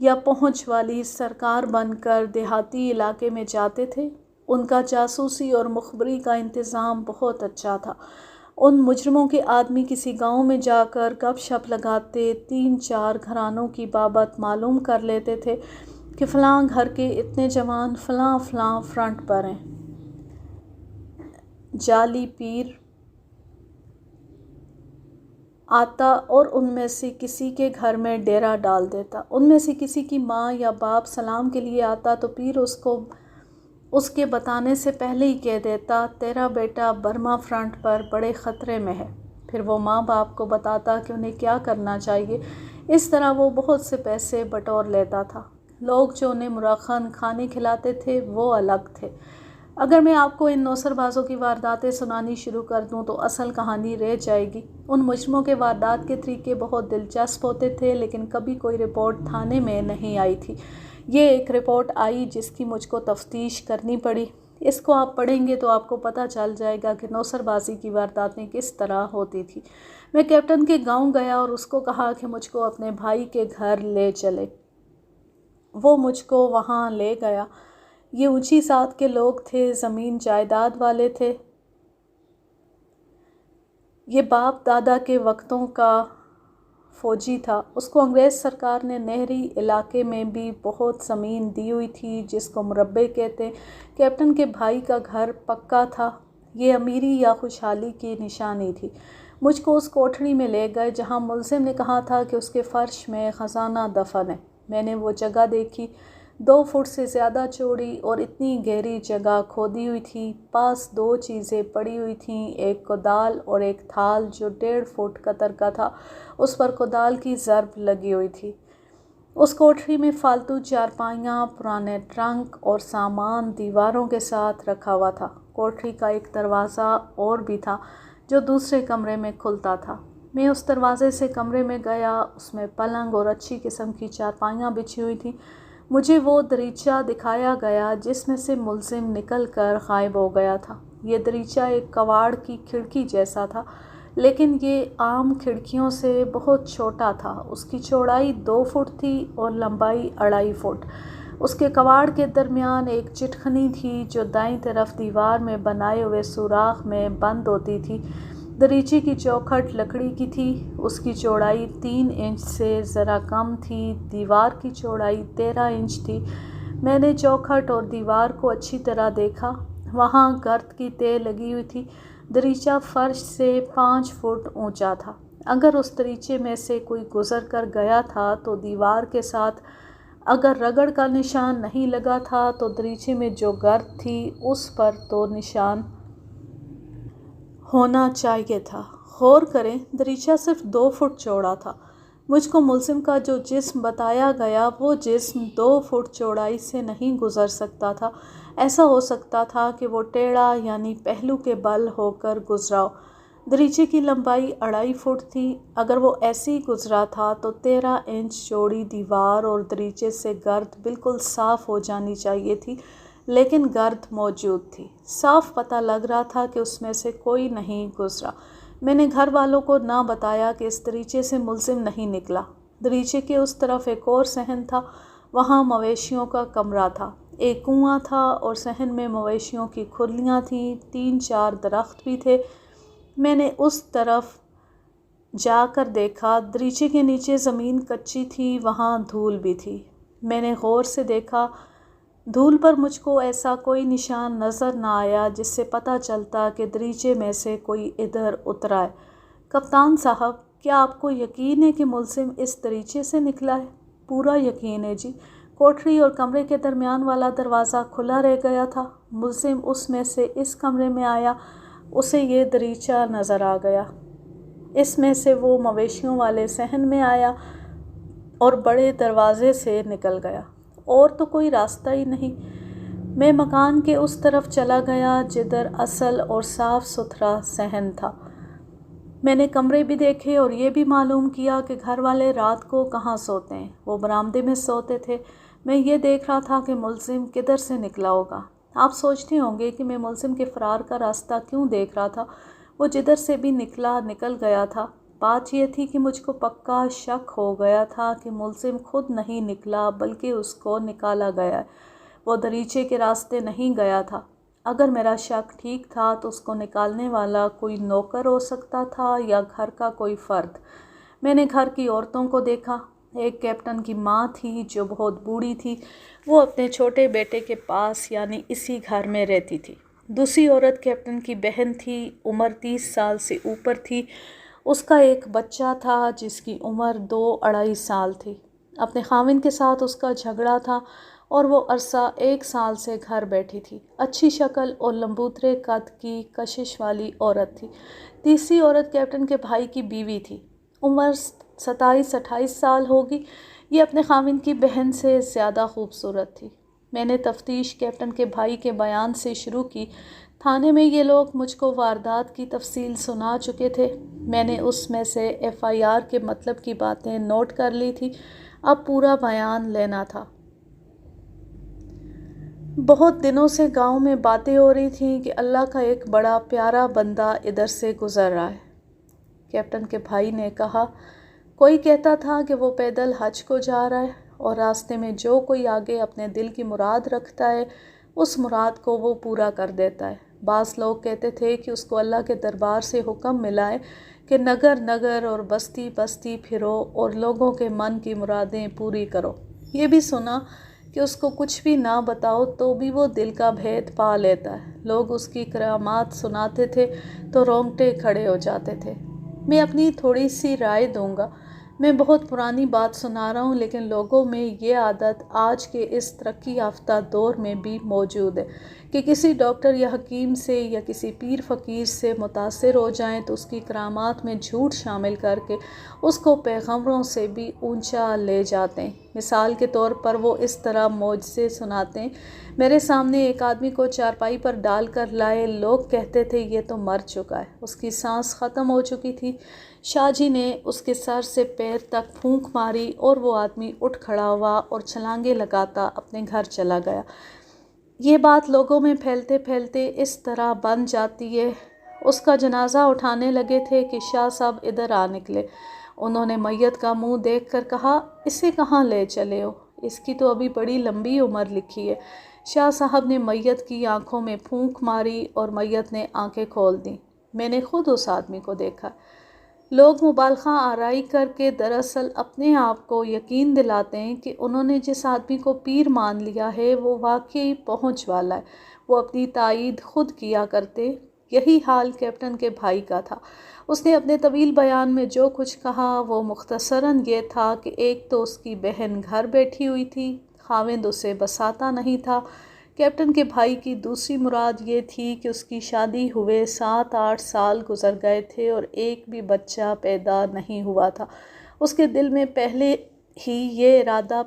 یا پہنچ والی سرکار بن کر دیہاتی علاقے میں جاتے تھے۔ ان کا جاسوسی اور مخبری کا انتظام بہت اچھا تھا۔ ان مجرموں کے آدمی کسی گاؤں میں جا کر گپ شپ لگاتے، 3-4 گھرانوں کی بابت معلوم کر لیتے تھے کہ فلاں گھر کے اتنے جوان فلاں فلاں فرنٹ پر ہیں۔ جعلی پیر آتا اور ان میں سے کسی کے گھر میں ڈیرا ڈال دیتا۔ ان میں سے کسی کی ماں یا باپ سلام کے لیے آتا تو پیر اس کے بتانے سے پہلے ہی کہہ دیتا تیرا بیٹا برما فرنٹ پر بڑے خطرے میں ہے۔ پھر وہ ماں باپ کو بتاتا کہ انہیں کیا کرنا چاہیے۔ اس طرح وہ بہت سے پیسے بٹور لیتا تھا۔ لوگ جو انہیں مرخن کھانے کھلاتے تھے وہ الگ تھے۔ اگر میں آپ کو ان نوسر بازوں کی وارداتیں سنانی شروع کر دوں تو اصل کہانی رہ جائے گی۔ ان مجرموں کے واردات کے طریقے بہت دلچسپ ہوتے تھے، لیکن کبھی کوئی رپورٹ تھانے میں نہیں آئی تھی۔ یہ ایک رپورٹ آئی جس کی مجھ کو تفتیش کرنی پڑی۔ اس کو آپ پڑھیں گے تو آپ کو پتہ چل جائے گا کہ نوسر بازی کی وارداتیں کس طرح ہوتی تھی۔ میں کیپٹن کے گاؤں گیا اور اس کو کہا کہ مجھ کو اپنے بھائی کے گھر لے چلے۔ وہ مجھ کو وہاں لے گیا۔ یہ اونچی سات کے لوگ تھے، زمین جائیداد والے تھے۔ یہ باپ دادا کے وقتوں کا فوجی تھا۔ اس کو انگریز سرکار نے نہری علاقے میں بھی بہت زمین دی ہوئی تھی جس کو مربع کہتے۔ کیپٹن کے بھائی کا گھر پکا تھا۔ یہ امیری یا خوشحالی کی نشانی تھی۔ مجھ کو اس کوٹھڑی میں لے گئے جہاں ملزم نے کہا تھا کہ اس کے فرش میں خزانہ دفن ہے۔ میں نے وہ جگہ دیکھی، 2 فٹ سے زیادہ چوڑی اور اتنی گہری جگہ کھودی ہوئی تھی۔ پاس 2 چیزیں پڑی ہوئی تھیں، ایک کدال اور ایک تھال جو 1.5 فٹ قطر کا تھا۔ اس پر کدال کی ضرب لگی ہوئی تھی۔ اس کوٹھری میں فالتو چارپائیاں، پرانے ٹرنک اور سامان دیواروں کے ساتھ رکھا ہوا تھا۔ کوٹھری کا ایک دروازہ اور بھی تھا جو دوسرے کمرے میں کھلتا تھا۔ میں اس دروازے سے کمرے میں گیا۔ اس میں پلنگ اور اچھی قسم کی چارپائیاں بچھی ہوئی تھیں۔ مجھے وہ دریچہ دکھایا گیا جس میں سے ملزم نکل کر غائب ہو گیا تھا۔ یہ دریچہ ایک کواڑ کی کھڑکی جیسا تھا، لیکن یہ عام کھڑکیوں سے بہت چھوٹا تھا۔ اس کی چوڑائی 2 فٹ تھی اور لمبائی 2.5 فٹ۔ اس کے کواڑ کے درمیان ایک چٹخنی تھی جو دائیں طرف دیوار میں بنائے ہوئے سوراخ میں بند ہوتی تھی۔ دریچے کی چوکھٹ لکڑی کی تھی۔ اس کی چوڑائی 3 انچ سے ذرا کم تھی۔ دیوار کی چوڑائی 13 انچ تھی۔ میں نے چوکھٹ اور دیوار کو اچھی طرح دیکھا۔ وہاں گرد کی تہ لگی ہوئی تھی۔ دریچہ فرش سے 5 فٹ اونچا تھا۔ اگر اس دریچے میں سے کوئی گزر کر گیا تھا تو دیوار کے ساتھ اگر رگڑ کا نشان نہیں لگا تھا تو دریچے میں جو گرد تھی اس پر تو نشان ہونا چاہیے تھا۔ غور کریں، دریچہ صرف 2 فٹ چوڑا تھا۔ مجھ کو ملزم کا جو جسم بتایا گیا وہ جسم 2 فٹ چوڑائی سے نہیں گزر سکتا تھا۔ ایسا ہو سکتا تھا کہ وہ ٹیڑھا یعنی پہلو کے بل ہو کر گزرا ہو۔ دریچے کی لمبائی 2.5 فٹ تھی۔ اگر وہ ایسے ہی گزرا تھا تو 13 انچ چوڑی دیوار اور دریچے سے گرد بالکل صاف ہو جانی چاہیے تھی، لیکن گرد موجود تھی۔ صاف پتہ لگ رہا تھا کہ اس میں سے کوئی نہیں گزرا۔ میں نے گھر والوں کو نہ بتایا کہ اس دریچے سے ملزم نہیں نکلا۔ دریچے کے اس طرف ایک اور صحن تھا۔ وہاں مویشیوں کا کمرہ تھا۔ ایک کنواں تھا اور صحن میں مویشیوں کی کھرلیاں تھیں۔ 3-4 درخت بھی تھے۔ میں نے اس طرف جا کر دیکھا۔ دریچے کے نیچے زمین کچی تھی، وہاں دھول بھی تھی۔ میں نے غور سے دیکھا۔ دھول پر مجھ کو ایسا کوئی نشان نظر نہ آیا جس سے پتہ چلتا کہ دریچے میں سے کوئی ادھر اترا ہے۔ کپتان صاحب، کیا آپ کو یقین ہے کہ ملزم اس دریچے سے نکلا ہے؟ پورا یقین ہے جی۔ کوٹھری اور کمرے کے درمیان والا دروازہ کھلا رہ گیا تھا۔ ملزم اس میں سے اس کمرے میں آیا، اسے یہ دریچہ نظر آ گیا۔ اس میں سے وہ مویشیوں والے صحن میں آیا اور بڑے دروازے سے نکل گیا۔ اور تو کوئی راستہ ہی نہیں۔ میں مکان کے اس طرف چلا گیا جدھر اصل اور صاف ستھرا صحن تھا۔ میں نے کمرے بھی دیکھے اور یہ بھی معلوم کیا کہ گھر والے رات کو کہاں سوتے ہیں۔ وہ برآمدے میں سوتے تھے۔ میں یہ دیکھ رہا تھا کہ ملزم کدھر سے نکلا ہوگا۔ آپ سوچتے ہوں گے کہ میں ملزم کے فرار کا راستہ کیوں دیکھ رہا تھا؟ وہ جدھر سے بھی نکل گیا تھا۔ بات یہ تھی کہ مجھ کو پکا شک ہو گیا تھا کہ ملزم خود نہیں نکلا بلکہ اس کو نکالا گیا ہے۔ وہ دریچے کے راستے نہیں گیا تھا۔ اگر میرا شک ٹھیک تھا تو اس کو نکالنے والا کوئی نوکر ہو سکتا تھا یا گھر کا کوئی فرد۔ میں نے گھر کی عورتوں کو دیکھا۔ ایک کیپٹن کی ماں تھی جو بہت بوڑھی تھی۔ وہ اپنے چھوٹے بیٹے کے پاس یعنی اسی گھر میں رہتی تھی۔ دوسری عورت کیپٹن کی بہن تھی، عمر 30 سال سے اوپر تھی۔ اس کا ایک بچہ تھا جس کی عمر 2-2.5 سال تھی۔ اپنے خاوند کے ساتھ اس کا جھگڑا تھا اور وہ عرصہ 1 سال سے گھر بیٹھی تھی۔ اچھی شکل اور لمبوترے قد کی کشش والی عورت تھی۔ تیسری عورت کیپٹن کے بھائی کی بیوی تھی۔ عمر 27-28 سال ہوگی۔ یہ اپنے خاوند کی بہن سے زیادہ خوبصورت تھی۔ میں نے تفتیش کیپٹن کے بھائی کے بیان سے شروع کی۔ تھانے میں یہ لوگ مجھ کو واردات کی تفصیل سنا چکے تھے۔ میں نے اس میں سے FIR کے مطلب کی باتیں نوٹ کر لی تھی۔ اب پورا بیان لینا تھا۔ بہت دنوں سے گاؤں میں باتیں ہو رہی تھیں کہ اللہ کا ایک بڑا پیارا بندہ ادھر سے گزر رہا ہے۔ کیپٹن کے بھائی نے کہا، کوئی کہتا تھا کہ وہ پیدل حج کو جا رہا ہے اور راستے میں جو کوئی آگے اپنے دل کی مراد رکھتا ہے اس مراد کو وہ پورا کر دیتا ہے۔ بعض لوگ کہتے تھے کہ اس کو اللہ کے دربار سے حکم ملا ہے کہ نگر نگر اور بستی بستی پھرو اور لوگوں کے من کی مرادیں پوری کرو۔ یہ بھی سنا کہ اس کو کچھ بھی نہ بتاؤ تو بھی وہ دل کا بھید پا لیتا ہے۔ لوگ اس کی کرامات سناتے تھے تو رونگٹے کھڑے ہو جاتے تھے۔ میں اپنی تھوڑی سی رائے دوں گا۔ میں بہت پرانی بات سنا رہا ہوں لیکن لوگوں میں یہ عادت آج کے اس ترقی یافتہ دور میں بھی موجود ہے کہ کسی ڈاکٹر یا حکیم سے یا کسی پیر فقیر سے متاثر ہو جائیں تو اس کی کرامات میں جھوٹ شامل کر کے اس کو پیغمبروں سے بھی اونچا لے جاتے ہیں۔ مثال کے طور پر وہ اس طرح معجزے سناتے ہیں۔ میرے سامنے ایک آدمی کو چارپائی پر ڈال کر لائے۔ لوگ کہتے تھے یہ تو مر چکا ہے، اس کی سانس ختم ہو چکی تھی۔ شاہ جی نے اس کے سر سے پیر تک پھونک ماری اور وہ آدمی اٹھ کھڑا ہوا اور چھلانگیں لگاتا اپنے گھر چلا گیا۔ یہ بات لوگوں میں پھیلتے پھیلتے اس طرح بن جاتی ہے۔ اس کا جنازہ اٹھانے لگے تھے کہ شاہ صاحب ادھر آ نکلے۔ انہوں نے میت کا منہ دیکھ کر کہا، اسے کہاں لے چلے ہو؟ اس کی تو ابھی بڑی لمبی عمر لکھی ہے۔ شاہ صاحب نے میت کی آنکھوں میں پھونک ماری اور میت نے آنکھیں کھول دیں۔ میں نے خود اس آدمی کو دیکھا۔ لوگ مبالغہ آرائی کر کے دراصل اپنے آپ کو یقین دلاتے ہیں کہ انہوں نے جس آدمی کو پیر مان لیا ہے وہ واقعی پہنچ والا ہے۔ وہ اپنی تائید خود کیا کرتے۔ یہی حال کیپٹن کے بھائی کا تھا۔ اس نے اپنے طویل بیان میں جو کچھ کہا وہ مختصراً یہ تھا کہ ایک تو اس کی بہن گھر بیٹھی ہوئی تھی، خاوند اسے بساتا نہیں تھا۔ کیپٹن کے بھائی کی دوسری مراد یہ تھی کہ اس کی شادی ہوئے 7-8 سال گزر گئے تھے اور ایک بھی بچہ پیدا نہیں ہوا تھا۔ اس کے دل میں پہلے ہی یہ ارادہ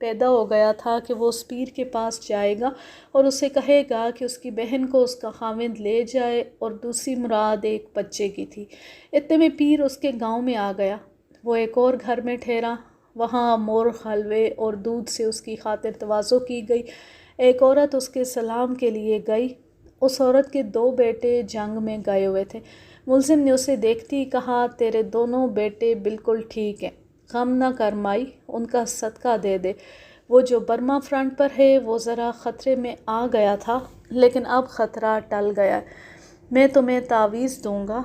پیدا ہو گیا تھا کہ وہ اس پیر کے پاس جائے گا اور اسے کہے گا کہ اس کی بہن کو اس کا خاوند لے جائے، اور دوسری مراد ایک بچے کی تھی۔ اتنے میں پیر اس کے گاؤں میں آ گیا۔ وہ ایک اور گھر میں ٹھہرا۔ وہاں مرغ حلوے اور دودھ سے اس کی خاطر تواضع کی گئی۔ ایک عورت اس کے سلام کے لیے گئی۔ اس عورت کے 2 بیٹے جنگ میں گئے ہوئے تھے۔ ملزم نے اسے دیکھتی کہا، تیرے دونوں بیٹے بالکل ٹھیک ہیں، غم نہ کر مائی، ان کا صدقہ دے دے۔ وہ جو برما فرنٹ پر ہے وہ ذرا خطرے میں آ گیا تھا لیکن اب خطرہ ٹل گیا ہے۔ میں تمہیں تعویذ دوں گا،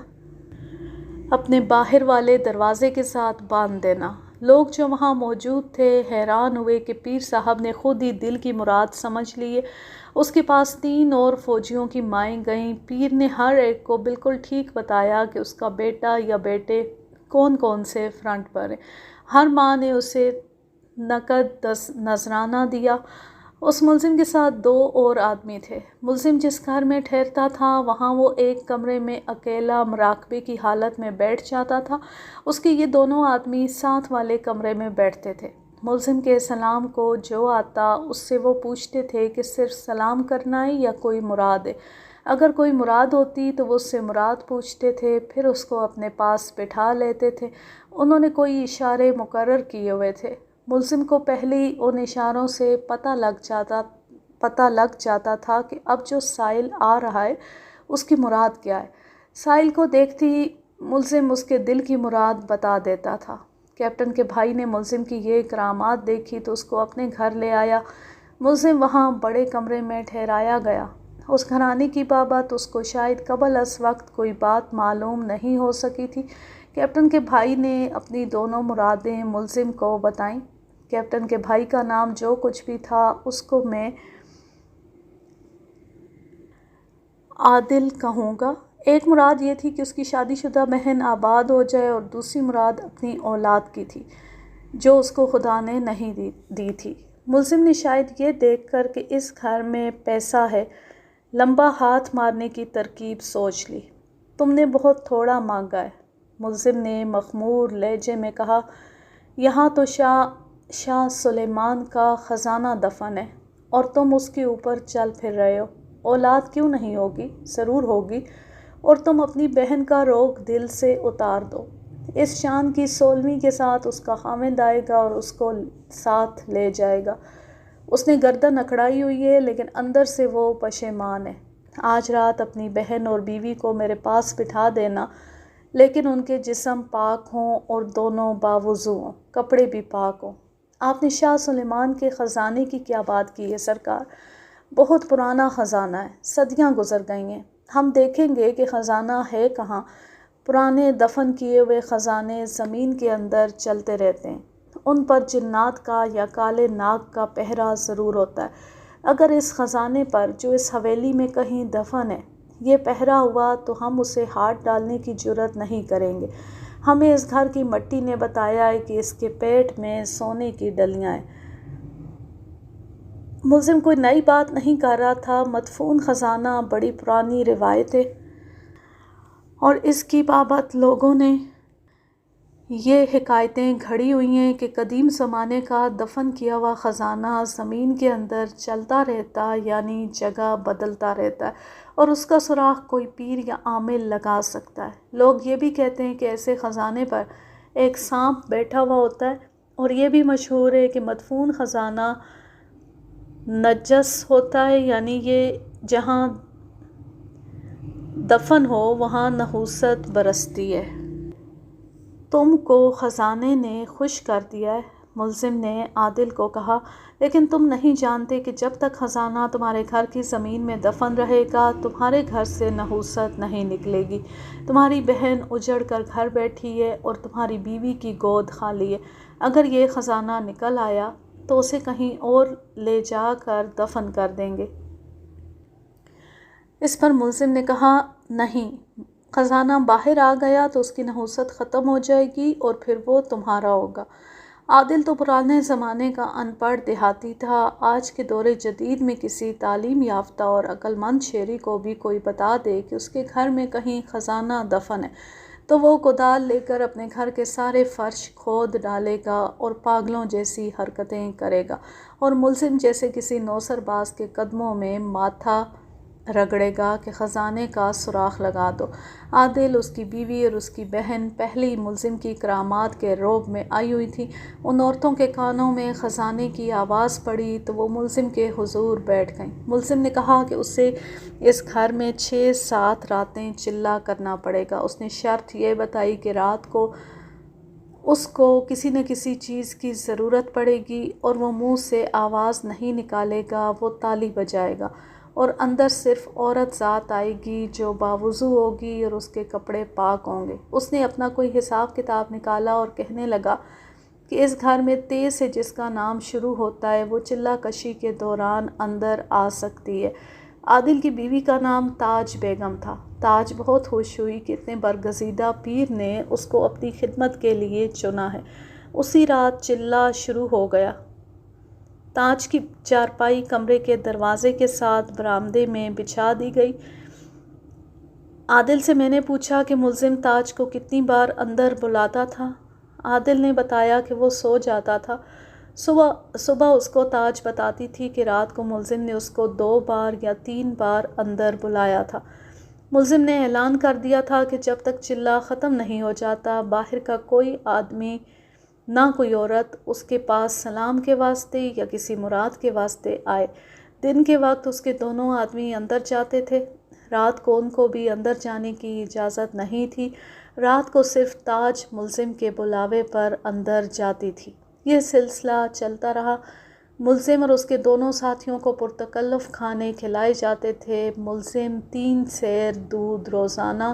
اپنے باہر والے دروازے کے ساتھ باندھ دینا۔ لوگ جو وہاں موجود تھے حیران ہوئے کہ پیر صاحب نے خود ہی دل کی مراد سمجھ لی ہے۔ اس کے پاس 3 اور فوجیوں کی مائیں گئیں۔ پیر نے ہر ایک کو بالکل ٹھیک بتایا کہ اس کا بیٹا یا بیٹے کون کون سے فرنٹ پر ہیں۔ ہر ماں نے اسے نقد نذرانہ دیا۔ اس ملزم کے ساتھ 2 اور آدمی تھے۔ ملزم جس گھر میں ٹھہرتا تھا وہاں وہ ایک کمرے میں اکیلا مراقبے کی حالت میں بیٹھ جاتا تھا۔ اس کے یہ دونوں آدمی ساتھ والے کمرے میں بیٹھتے تھے۔ ملزم کے سلام کو جو آتا اس سے وہ پوچھتے تھے کہ صرف سلام کرنا ہے یا کوئی مراد ہے۔ اگر کوئی مراد ہوتی تو وہ اس سے مراد پوچھتے تھے، پھر اس کو اپنے پاس بٹھا لیتے تھے۔ انہوں نے کوئی اشارے مقرر کیے ہوئے تھے۔ ملزم کو پہلے ہی ان اشاروں سے پتہ لگ جاتا تھا کہ اب جو سائل آ رہا ہے اس کی مراد کیا ہے۔ سائل کو دیکھتے ہی ملزم اس کے دل کی مراد بتا دیتا تھا۔ کیپٹن کے بھائی نے ملزم کی یہ کرامات دیکھی تو اس کو اپنے گھر لے آیا۔ ملزم وہاں بڑے کمرے میں ٹھہرایا گیا۔ اس گھرانے کی بابت اس کو شاید قبل از وقت کوئی بات معلوم نہیں ہو سکی تھی۔ کیپٹن کے بھائی نے اپنی دونوں مرادیں ملزم کو بتائیں۔ کیپٹن کے بھائی کا نام جو کچھ بھی تھا اس کو میں عادل کہوں گا۔ ایک مراد یہ تھی کہ اس کی شادی شدہ بہن آباد ہو جائے، اور دوسری مراد اپنی اولاد کی تھی جو اس کو خدا نے نہیں دی تھی۔ ملزم نے شاید یہ دیکھ کر کہ اس گھر میں پیسہ ہے، لمبا ہاتھ مارنے کی ترکیب سوچ لی۔ تم نے بہت تھوڑا مانگا ہے، ملزم نے مخمور لہجے میں کہا۔ یہاں تو شاہ سلیمان کا خزانہ دفن ہے اور تم اس کے اوپر چل پھر رہے ہو۔ اولاد کیوں نہیں ہوگی؟ ضرور ہوگی، اور تم اپنی بہن کا روگ دل سے اتار دو۔ اس شان کی 16ویں کے ساتھ اس کا خاوند آئے گا اور اس کو ساتھ لے جائے گا۔ اس نے گردن اکڑائی ہوئی ہے لیکن اندر سے وہ پشیمان ہے۔ آج رات اپنی بہن اور بیوی کو میرے پاس بٹھا دینا، لیکن ان کے جسم پاک ہوں اور دونوں باوضو ہوں، کپڑے بھی پاک ہوں۔ آپ نے شاہ سلیمان کے خزانے کی کیا بات کی ہے سرکار؟ بہت پرانا خزانہ ہے، صدیاں گزر گئی ہیں۔ ہم دیکھیں گے کہ خزانہ ہے کہاں۔ پرانے دفن کیے ہوئے خزانے زمین کے اندر چلتے رہتے ہیں، ان پر جنات کا یا کالے ناگ کا پہرا ضرور ہوتا ہے۔ اگر اس خزانے پر جو اس حویلی میں کہیں دفن ہے یہ پہرا ہوا تو ہم اسے ہاتھ ڈالنے کی جرات نہیں کریں گے۔ ہمیں اس گھر کی مٹی نے بتایا ہے کہ اس کے پیٹ میں سونے کی ڈلیاں ہیں۔ ملزم کوئی نئی بات نہیں کر رہا تھا۔ مدفون خزانہ بڑی پرانی روایت ہے اور اس کی بابت لوگوں نے یہ حکایتیں گھڑی ہوئی ہیں کہ قدیم زمانے کا دفن کیا ہوا خزانہ زمین کے اندر چلتا رہتا، یعنی جگہ بدلتا رہتا ہے، اور اس کا سراغ کوئی پیر یا عامل لگا سکتا ہے۔ لوگ یہ بھی کہتے ہیں کہ ایسے خزانے پر ایک سانپ بیٹھا ہوا ہوتا ہے، اور یہ بھی مشہور ہے کہ مدفون خزانہ نجس ہوتا ہے، یعنی یہ جہاں دفن ہو وہاں نحوست برستی ہے۔ تم کو خزانے نے خوش کر دیا ہے، ملزم نے عادل کو کہا، لیکن تم نہیں جانتے کہ جب تک خزانہ تمہارے گھر کی زمین میں دفن رہے گا تمہارے گھر سے نحوست نہیں نکلے گی۔ تمہاری بہن اجڑ کر گھر بیٹھی ہے اور تمہاری بیوی کی گود خالی ہے۔ اگر یہ خزانہ نکل آیا تو اسے کہیں اور لے جا کر دفن کر دیں گے۔ اس پر ملزم نے کہا، نہیں، خزانہ باہر آ گیا تو اس کی نحوست ختم ہو جائے گی اور پھر وہ تمہارا ہوگا۔ عادل تو پرانے زمانے کا ان پڑھ دیہاتی تھا۔ آج کے دور جدید میں کسی تعلیم یافتہ اور عقل مند شہری کو بھی کوئی بتا دے کہ اس کے گھر میں کہیں خزانہ دفن ہے تو وہ کدال لے کر اپنے گھر کے سارے فرش کھود ڈالے گا اور پاگلوں جیسی حرکتیں کرے گا، اور ملزم جیسے کسی نوسر باز کے قدموں میں ماتھا رگڑے گا کہ خزانے کا سوراخ لگا دو۔ عادل، اس کی بیوی اور اس کی بہن پہلی ملزم کی کرامات کے رعب میں آئی ہوئی تھی۔ ان عورتوں کے کانوں میں خزانے کی آواز پڑی تو وہ ملزم کے حضور بیٹھ گئیں۔ ملزم نے کہا کہ اسے اس گھر میں 6-7 راتیں چلا کرنا پڑے گا۔ اس نے شرط یہ بتائی کہ رات کو اس کو کسی نہ کسی چیز کی ضرورت پڑے گی اور وہ منہ سے آواز نہیں نکالے گا، وہ تالی بجائے گا، اور اندر صرف عورت ذات آئے گی جو باوضو ہوگی اور اس کے کپڑے پاک ہوں گے۔ اس نے اپنا کوئی حساب کتاب نکالا اور کہنے لگا کہ اس گھر میں 'تے' سے جس کا نام شروع ہوتا ہے وہ چلہ کشی کے دوران اندر آ سکتی ہے۔ عادل کی بیوی کا نام تاج بیگم تھا۔ تاج بہت خوش ہوئی کہ اتنے برگزیدہ پیر نے اس کو اپنی خدمت کے لیے چنا ہے۔ اسی رات چلہ شروع ہو گیا۔ تاج کی چارپائی کمرے کے دروازے کے ساتھ برآمدے میں بچھا دی گئی۔ عادل سے میں نے پوچھا کہ ملزم تاج کو کتنی بار اندر بلاتا تھا۔ عادل نے بتایا کہ وہ سو جاتا تھا۔ صبح اس کو تاج بتاتی تھی کہ رات کو ملزم نے اس کو 2 بار یا 3 بار اندر بلایا تھا۔ ملزم نے اعلان کر دیا تھا کہ جب تک چلہ ختم نہیں ہو جاتا باہر کا کوئی آدمی نہ کوئی عورت اس کے پاس سلام کے واسطے یا کسی مراد کے واسطے آئے۔ دن کے وقت اس کے دونوں آدمی اندر جاتے تھے، رات کو ان کو بھی اندر جانے کی اجازت نہیں تھی۔ رات کو صرف تاج ملزم کے بلاوے پر اندر جاتی تھی۔ یہ سلسلہ چلتا رہا۔ ملزم اور اس کے دونوں ساتھیوں کو پرتکلف کھانے کھلائے جاتے تھے۔ ملزم 3 سیر دودھ روزانہ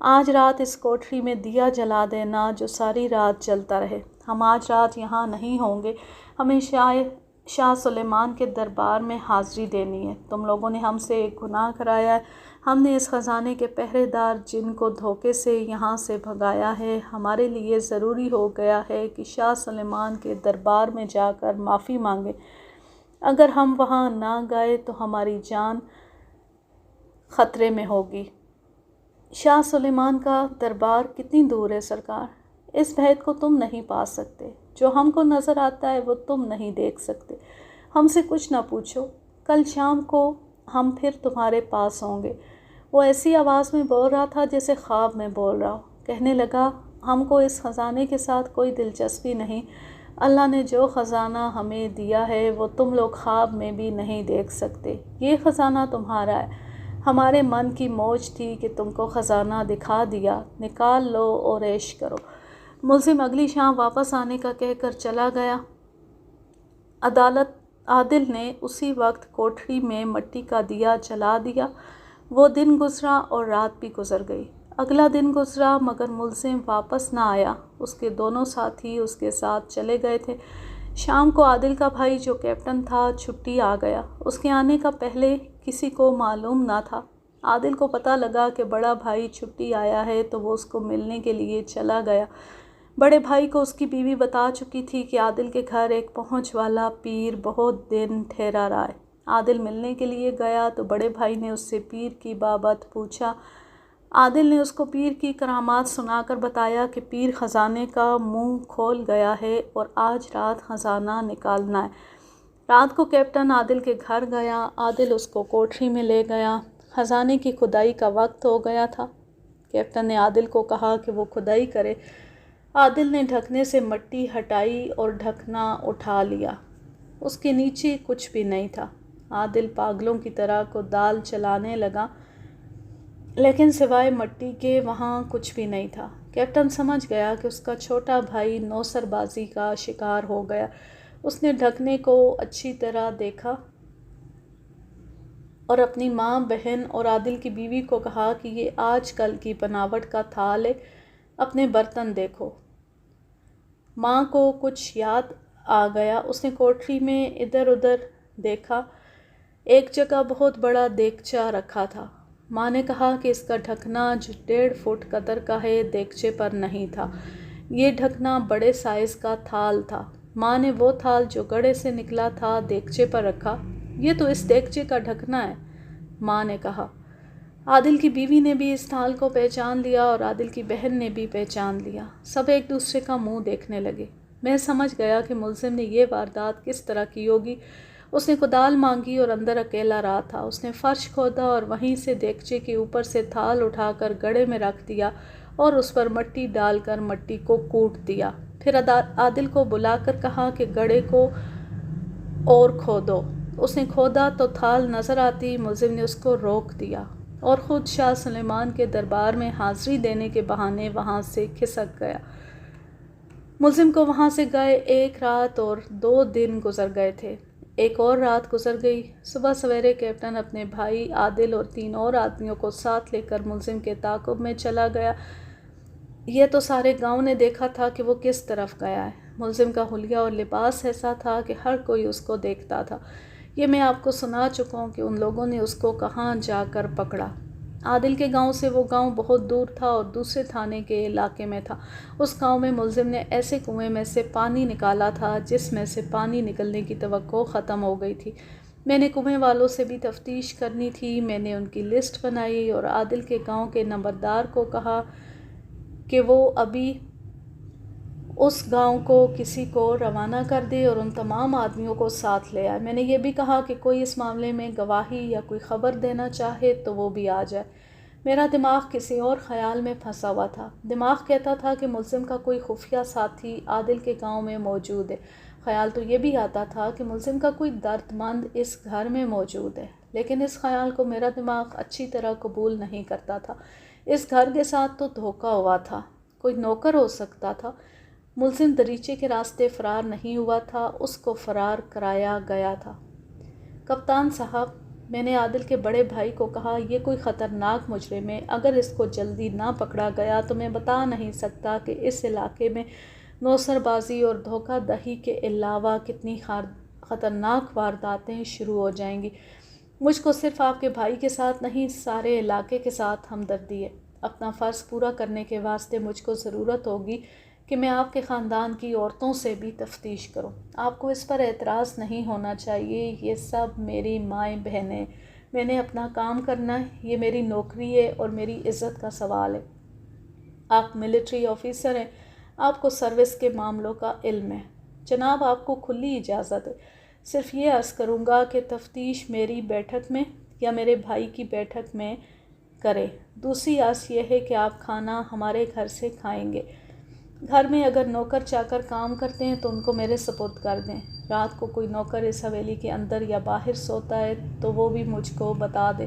آج رات اس کوٹری میں دیا جلا دینا جو ساری رات جلتا رہے۔ ہم آج رات یہاں نہیں ہوں گے، ہمیں شاہ سلیمان کے دربار میں حاضری دینی ہے۔ تم لوگوں نے ہم سے ایک گناہ کرایا ہے، ہم نے اس خزانے کے پہرے دار جن کو دھوکے سے یہاں سے بھگایا ہے، ہمارے لیے ضروری ہو گیا ہے کہ شاہ سلیمان کے دربار میں جا کر معافی مانگیں۔ اگر ہم وہاں نہ گئے تو ہماری جان خطرے میں ہوگی۔ شاہ سلیمان کا دربار کتنی دور ہے سرکار؟ اس بھید کو تم نہیں پا سکتے، جو ہم کو نظر آتا ہے وہ تم نہیں دیکھ سکتے۔ ہم سے کچھ نہ پوچھو، کل شام کو ہم پھر تمہارے پاس ہوں گے۔ وہ ایسی آواز میں بول رہا تھا جیسے خواب میں بول رہا ہو۔ کہنے لگا، ہم کو اس خزانے کے ساتھ کوئی دلچسپی نہیں۔ اللہ نے جو خزانہ ہمیں دیا ہے وہ تم لوگ خواب میں بھی نہیں دیکھ سکتے۔ یہ خزانہ تمہارا ہے۔ ہمارے من کی موج تھی کہ تم کو خزانہ دکھا دیا، نکال لو اور عیش کرو۔ ملزم اگلی شام واپس آنے کا کہہ کر چلا گیا۔ عادل نے اسی وقت کوٹری میں مٹی کا دیا جلا دیا۔ وہ دن گزرا اور رات بھی گزر گئی۔ اگلا دن گزرا مگر ملزم واپس نہ آیا۔ اس کے دونوں ساتھی اس کے ساتھ چلے گئے تھے۔ شام کو عادل کا بھائی جو کیپٹن تھا چھٹی آ گیا۔ اس کے آنے کا پہلے کسی کو معلوم نہ تھا۔ عادل کو پتہ لگا کہ بڑا بھائی چھٹی آیا ہے تو وہ اس کو ملنے کے لیے چلا گیا۔ بڑے بھائی کو اس کی بیوی بتا چکی تھی کہ عادل کے گھر ایک پہنچ والا پیر بہت دن ٹھہرا رہا ہے۔ عادل ملنے کے لیے گیا تو بڑے بھائی نے اس سے پیر کی بابت پوچھا۔ عادل نے اس کو پیر کی کرامات سنا کر بتایا کہ پیر خزانے کا منہ کھول گیا ہے اور آج رات خزانہ نکالنا ہے۔ رات کو کیپٹن عادل کے گھر گیا۔ عادل اس کو کوٹری میں لے گیا۔ خزانے کی کھدائی کا وقت ہو گیا تھا۔ کیپٹن نے عادل کو کہا کہ وہ کھدائی کرے۔ عادل نے ڈھکنے سے مٹی ہٹائی اور ڈھکنا اٹھا لیا۔ اس کے نیچے کچھ بھی نہیں تھا۔ عادل پاگلوں کی طرح کدال چلانے لگا، لیکن سوائے مٹی کے وہاں کچھ بھی نہیں تھا۔ کیپٹن سمجھ گیا کہ اس کا چھوٹا بھائی نوسر بازی کا شکار ہو گیا۔ اس نے ڈھکنے کو اچھی طرح دیکھا اور اپنی ماں، بہن اور عادل کی بیوی کو کہا کہ یہ آج کل کی بناوٹ کا تھال ہے، اپنے برتن دیکھو۔ ماں کو کچھ یاد آ گیا۔ اس نے کوٹری میں ادھر ادھر دیکھا۔ ایک جگہ بہت بڑا دیگچہ رکھا تھا۔ ماں نے کہا کہ اس کا ڈھکنا جو 1.5 فٹ قدر کا ہے دیگچے پر نہیں تھا۔ یہ ڈھکنا بڑے سائز کا تھال تھا۔ ماں نے وہ تھال جو گڑھے سے نکلا تھا دیگچے پر رکھا۔ یہ تو اس دیگچے کا ڈھکنا ہے، ماں نے کہا۔ عادل کی بیوی نے بھی اس تھال کو پہچان لیا اور عادل کی بہن نے بھی پہچان لیا۔ سب ایک دوسرے کا منہ دیکھنے لگے۔ میں سمجھ گیا کہ ملزم نے یہ واردات کس طرح کی ہوگی۔ اس نے کدال مانگی اور اندر اکیلا رہا تھا۔ اس نے فرش کھودا اور وہیں سے دیگچے کے اوپر سے تھال اٹھا کر گڑھے میں رکھ دیا اور اس پر مٹی ڈال کر مٹی کو کوٹ دیا۔ پھر عادل کو بلا کر کہا کہ گڑھے کو اور کھودو۔ اس نے کھودا تو تھال نظر آتی۔ ملزم نے اس کو روک دیا اور خود شاہ سلیمان کے دربار میں حاضری دینے کے بہانے وہاں سے کھسک گیا۔ ملزم کو وہاں سے گئے 1 رات اور 2 دن گزر گئے تھے۔ ایک اور رات گزر گئی۔ صبح سویرے کیپٹن اپنے بھائی عادل اور 3 اور آدمیوں کو ساتھ لے کر ملزم کے تعاقب میں چلا گیا۔ یہ تو سارے گاؤں نے دیکھا تھا کہ وہ کس طرف گیا ہے۔ ملزم کا حلیہ اور لباس ایسا تھا کہ ہر کوئی اس کو دیکھتا تھا۔ یہ میں آپ کو سنا چکا ہوں کہ ان لوگوں نے اس کو کہاں جا کر پکڑا۔ عادل کے گاؤں سے وہ گاؤں بہت دور تھا اور دوسرے تھانے کے علاقے میں تھا۔ اس گاؤں میں ملزم نے ایسے کنویں میں سے پانی نکالا تھا جس میں سے پانی نکلنے کی توقع ختم ہو گئی تھی۔ میں نے کنویں والوں سے بھی تفتیش کرنی تھی۔ میں نے ان کی لسٹ بنائی اور عادل کے گاؤں کے نمبردار کو کہا کہ وہ ابھی اس گاؤں کو کسی کو روانہ کر دے اور ان تمام آدمیوں کو ساتھ لے آئے۔ میں نے یہ بھی کہا کہ کوئی اس معاملے میں گواہی یا کوئی خبر دینا چاہے تو وہ بھی آ جائے۔ میرا دماغ کسی اور خیال میں پھنسا ہوا تھا۔ دماغ کہتا تھا کہ ملزم کا کوئی خفیہ ساتھی عادل کے گاؤں میں موجود ہے۔ خیال تو یہ بھی آتا تھا کہ ملزم کا کوئی درد مند اس گھر میں موجود ہے، لیکن اس خیال کو میرا دماغ اچھی طرح قبول نہیں کرتا تھا۔ اس گھر کے ساتھ تو دھوکہ ہوا تھا۔ کوئی نوکر ہو سکتا تھا۔ ملزم دریچے کے راستے فرار نہیں ہوا تھا، اس کو فرار کرایا گیا تھا۔ کپتان صاحب، میں نے عادل کے بڑے بھائی کو کہا، یہ کوئی خطرناک مجرم ہے، اگر اس کو جلدی نہ پکڑا گیا تو میں بتا نہیں سکتا کہ اس علاقے میں نوسر بازی اور دھوکہ دہی کے علاوہ کتنی خطرناک وارداتیں شروع ہو جائیں گی۔ مجھ کو صرف آپ کے بھائی کے ساتھ نہیں، سارے علاقے کے ساتھ ہمدردی ہے۔ اپنا فرض پورا کرنے کے واسطے مجھ کو ضرورت ہوگی کہ میں آپ کے خاندان کی عورتوں سے بھی تفتیش کروں۔ آپ کو اس پر اعتراض نہیں ہونا چاہیے، یہ سب میری مائیں بہنیں، میں نے اپنا کام کرنا ہے، یہ میری نوکری ہے اور میری عزت کا سوال ہے۔ آپ ملٹری آفیسر ہیں، آپ کو سروس کے معاملوں کا علم ہے۔ جناب، آپ کو کھلی اجازت ہے۔ صرف یہ عرض کروں گا کہ تفتیش میری بیٹھک میں یا میرے بھائی کی بیٹھک میں کرے۔ دوسری عرض یہ ہے کہ آپ کھانا ہمارے گھر سے کھائیں گے۔ گھر میں اگر نوکر چاکر کام کرتے ہیں تو ان کو میرے سپرد کر دیں۔ رات کو کوئی نوکر اس حویلی کے اندر یا باہر سوتا ہے تو وہ بھی مجھ کو بتا دے۔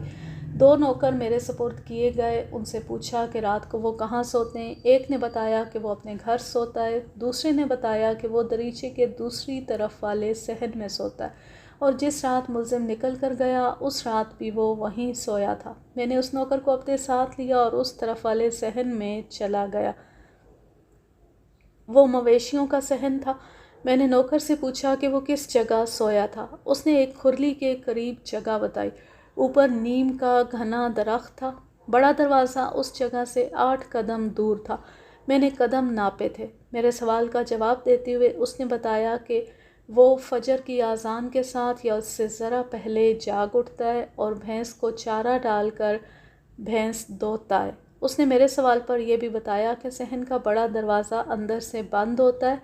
2 نوکر میرے سپرد کیے گئے، ان سے پوچھا کہ رات کو وہ کہاں سوتے ہیں۔ ایک نے بتایا کہ وہ اپنے گھر سوتا ہے، دوسرے نے بتایا کہ وہ دریچے کے دوسری طرف والے صحن میں سوتا ہے، اور جس رات ملزم نکل کر گیا اس رات بھی وہ وہیں سویا تھا۔ میں نے اس نوکر کو اپنے ساتھ لیا اور اس طرف والے صحن میں چلا گیا۔ وہ مویشیوں کا صحن تھا۔ میں نے نوکر سے پوچھا کہ وہ کس جگہ سویا تھا۔ اس نے ایک کھرلی کے قریب جگہ بتائی۔ اوپر نیم کا گھنا درخت تھا۔ بڑا دروازہ اس جگہ سے 8 قدم دور تھا۔ میں نے قدم ناپے تھے۔ میرے سوال کا جواب دیتے ہوئے اس نے بتایا کہ وہ فجر کی اذان کے ساتھ یا اس سے ذرا پہلے جاگ اٹھتا ہے اور بھینس کو چارہ ڈال کر بھینس دوہتا ہے۔ اس نے میرے سوال پر یہ بھی بتایا کہ صحن کا بڑا دروازہ اندر سے بند ہوتا ہے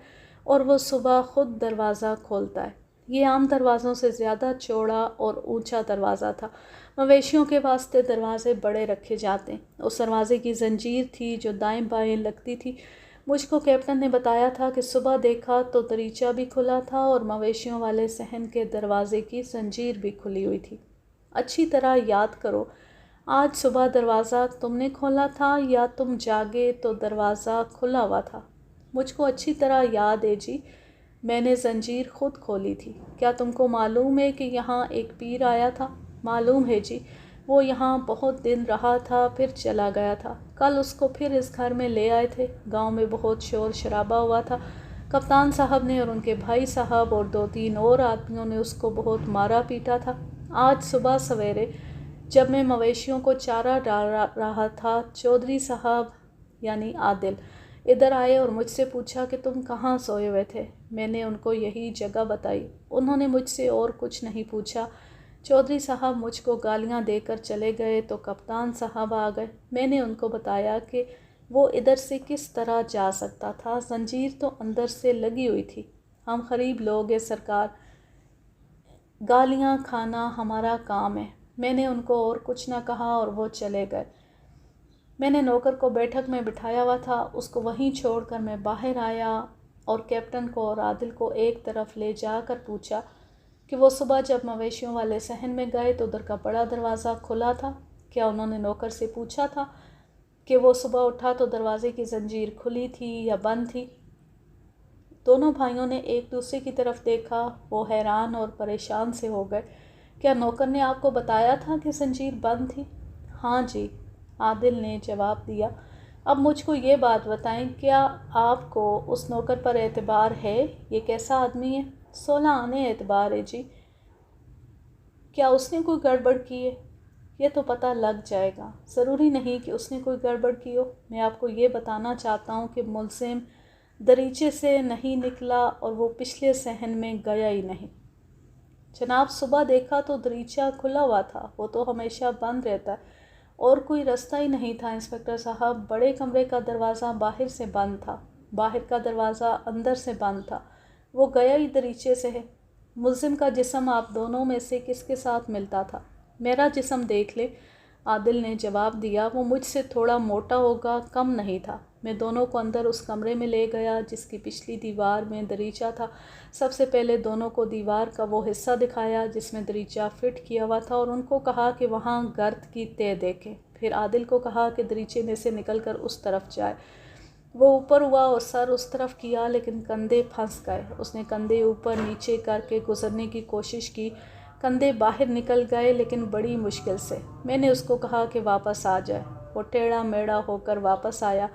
اور وہ صبح خود دروازہ کھولتا ہے۔ یہ عام دروازوں سے زیادہ چوڑا اور اونچا دروازہ تھا۔ مویشیوں کے واسطے دروازے بڑے رکھے جاتے ہیں۔ اس دروازے کی زنجیر تھی جو دائیں بائیں لگتی تھی۔ مجھ کو کیپٹن نے بتایا تھا کہ صبح دیکھا تو دریچہ بھی کھلا تھا اور مویشیوں والے صحن کے دروازے کی زنجیر بھی کھلی ہوئی تھی۔ اچھی طرح یاد کرو، آج صبح دروازہ تم نے کھولا تھا یا تم جاگے تو دروازہ کھلا ہوا تھا؟ مجھ کو اچھی طرح یاد ہے جی، میں نے زنجیر خود کھولی تھی۔ کیا تم کو معلوم ہے کہ یہاں ایک پیر آیا تھا؟ معلوم ہے جی، وہ یہاں بہت دن رہا تھا پھر چلا گیا تھا۔ کل اس کو پھر اس گھر میں لے آئے تھے۔ گاؤں میں بہت شور شرابہ ہوا تھا۔ کپتان صاحب نے اور ان کے بھائی صاحب اور 2-3 اور آدمیوں نے اس کو بہت مارا پیٹا تھا۔ آج صبح سویرے جب میں مویشیوں کو چارہ ڈال رہا تھا، چودھری صاحب یعنی عادل ادھر آئے اور مجھ سے پوچھا کہ تم کہاں سوئے ہوئے تھے؟ میں نے ان کو یہی جگہ بتائی۔ انہوں نے مجھ سے اور کچھ نہیں پوچھا۔ چودھری صاحب مجھ کو گالیاں دے کر چلے گئے تو کپتان صاحب آ گئے۔ میں نے ان کو بتایا کہ وہ ادھر سے کس طرح جا سکتا تھا، زنجیر تو اندر سے لگی ہوئی تھی۔ ہم غریب لوگ ہیں سرکار، گالیاں کھانا ہمارا کام ہے۔ میں نے ان کو اور کچھ نہ کہا اور وہ چلے گئے۔ میں نے نوکر کو بیٹھک میں بٹھایا ہوا تھا، اس کو وہیں چھوڑ کر میں باہر آیا اور کیپٹن کو اور عادل کو ایک طرف لے جا کر پوچھا کہ وہ صبح جب مویشیوں والے صحن میں گئے تو ادھر کا بڑا دروازہ کھلا تھا؟ کیا انہوں نے نوکر سے پوچھا تھا کہ وہ صبح اٹھا تو دروازے کی زنجیر کھلی تھی یا بند تھی؟ دونوں بھائیوں نے ایک دوسرے کی طرف دیکھا۔ وہ حیران اور پریشان سے ہو گئے۔ کیا نوکر نے آپ کو بتایا تھا کہ زنجیر بند تھی؟ ہاں جی، عادل نے جواب دیا۔ اب مجھ کو یہ بات بتائیں، کیا آپ کو اس نوکر پر اعتبار ہے؟ یہ کیسا آدمی ہے؟ 16 آنے اعتبار ہے جی۔ کیا اس نے کوئی گڑبڑ کی ہے؟ یہ تو پتہ لگ جائے گا۔ ضروری نہیں کہ اس نے کوئی گڑبڑ کی ہو۔ میں آپ کو یہ بتانا چاہتا ہوں کہ ملزم دریچے سے نہیں نکلا اور وہ پچھلے صحن میں گیا ہی نہیں۔ جناب، صبح دیکھا تو دریچہ کھلا ہوا تھا، وہ تو ہمیشہ بند رہتا ہے، اور کوئی رستہ ہی نہیں تھا انسپکٹر صاحب۔ بڑے کمرے کا دروازہ باہر سے بند تھا، باہر کا دروازہ اندر سے بند تھا، وہ گیا ہی دریچے سے ہے۔ ملزم کا جسم آپ دونوں میں سے کس کے ساتھ ملتا تھا؟ میرا جسم دیکھ لے، عادل نے جواب دیا۔ وہ مجھ سے تھوڑا موٹا ہوگا، کم نہیں تھا۔ میں دونوں کو اندر اس کمرے میں لے گیا جس کی پچھلی دیوار میں دریچہ تھا۔ سب سے پہلے دونوں کو دیوار کا وہ حصہ دکھایا جس میں دریچہ فٹ کیا ہوا تھا اور ان کو کہا کہ وہاں گرد کی تہ دیکھیں۔ پھر عادل کو کہا کہ دریچے میں سے نکل کر اس طرف جائے۔ وہ اوپر ہوا اور سر اس طرف کیا لیکن کندھے پھنس گئے۔ اس نے کندھے اوپر نیچے کر کے گزرنے کی کوشش کی کندھے باہر نکل گئے لیکن بڑی مشکل سے۔ میں نے اس کو کہا کہ واپس آ جائے۔ وہ ٹیڑھا میڑھا ہو کر واپس آیا۔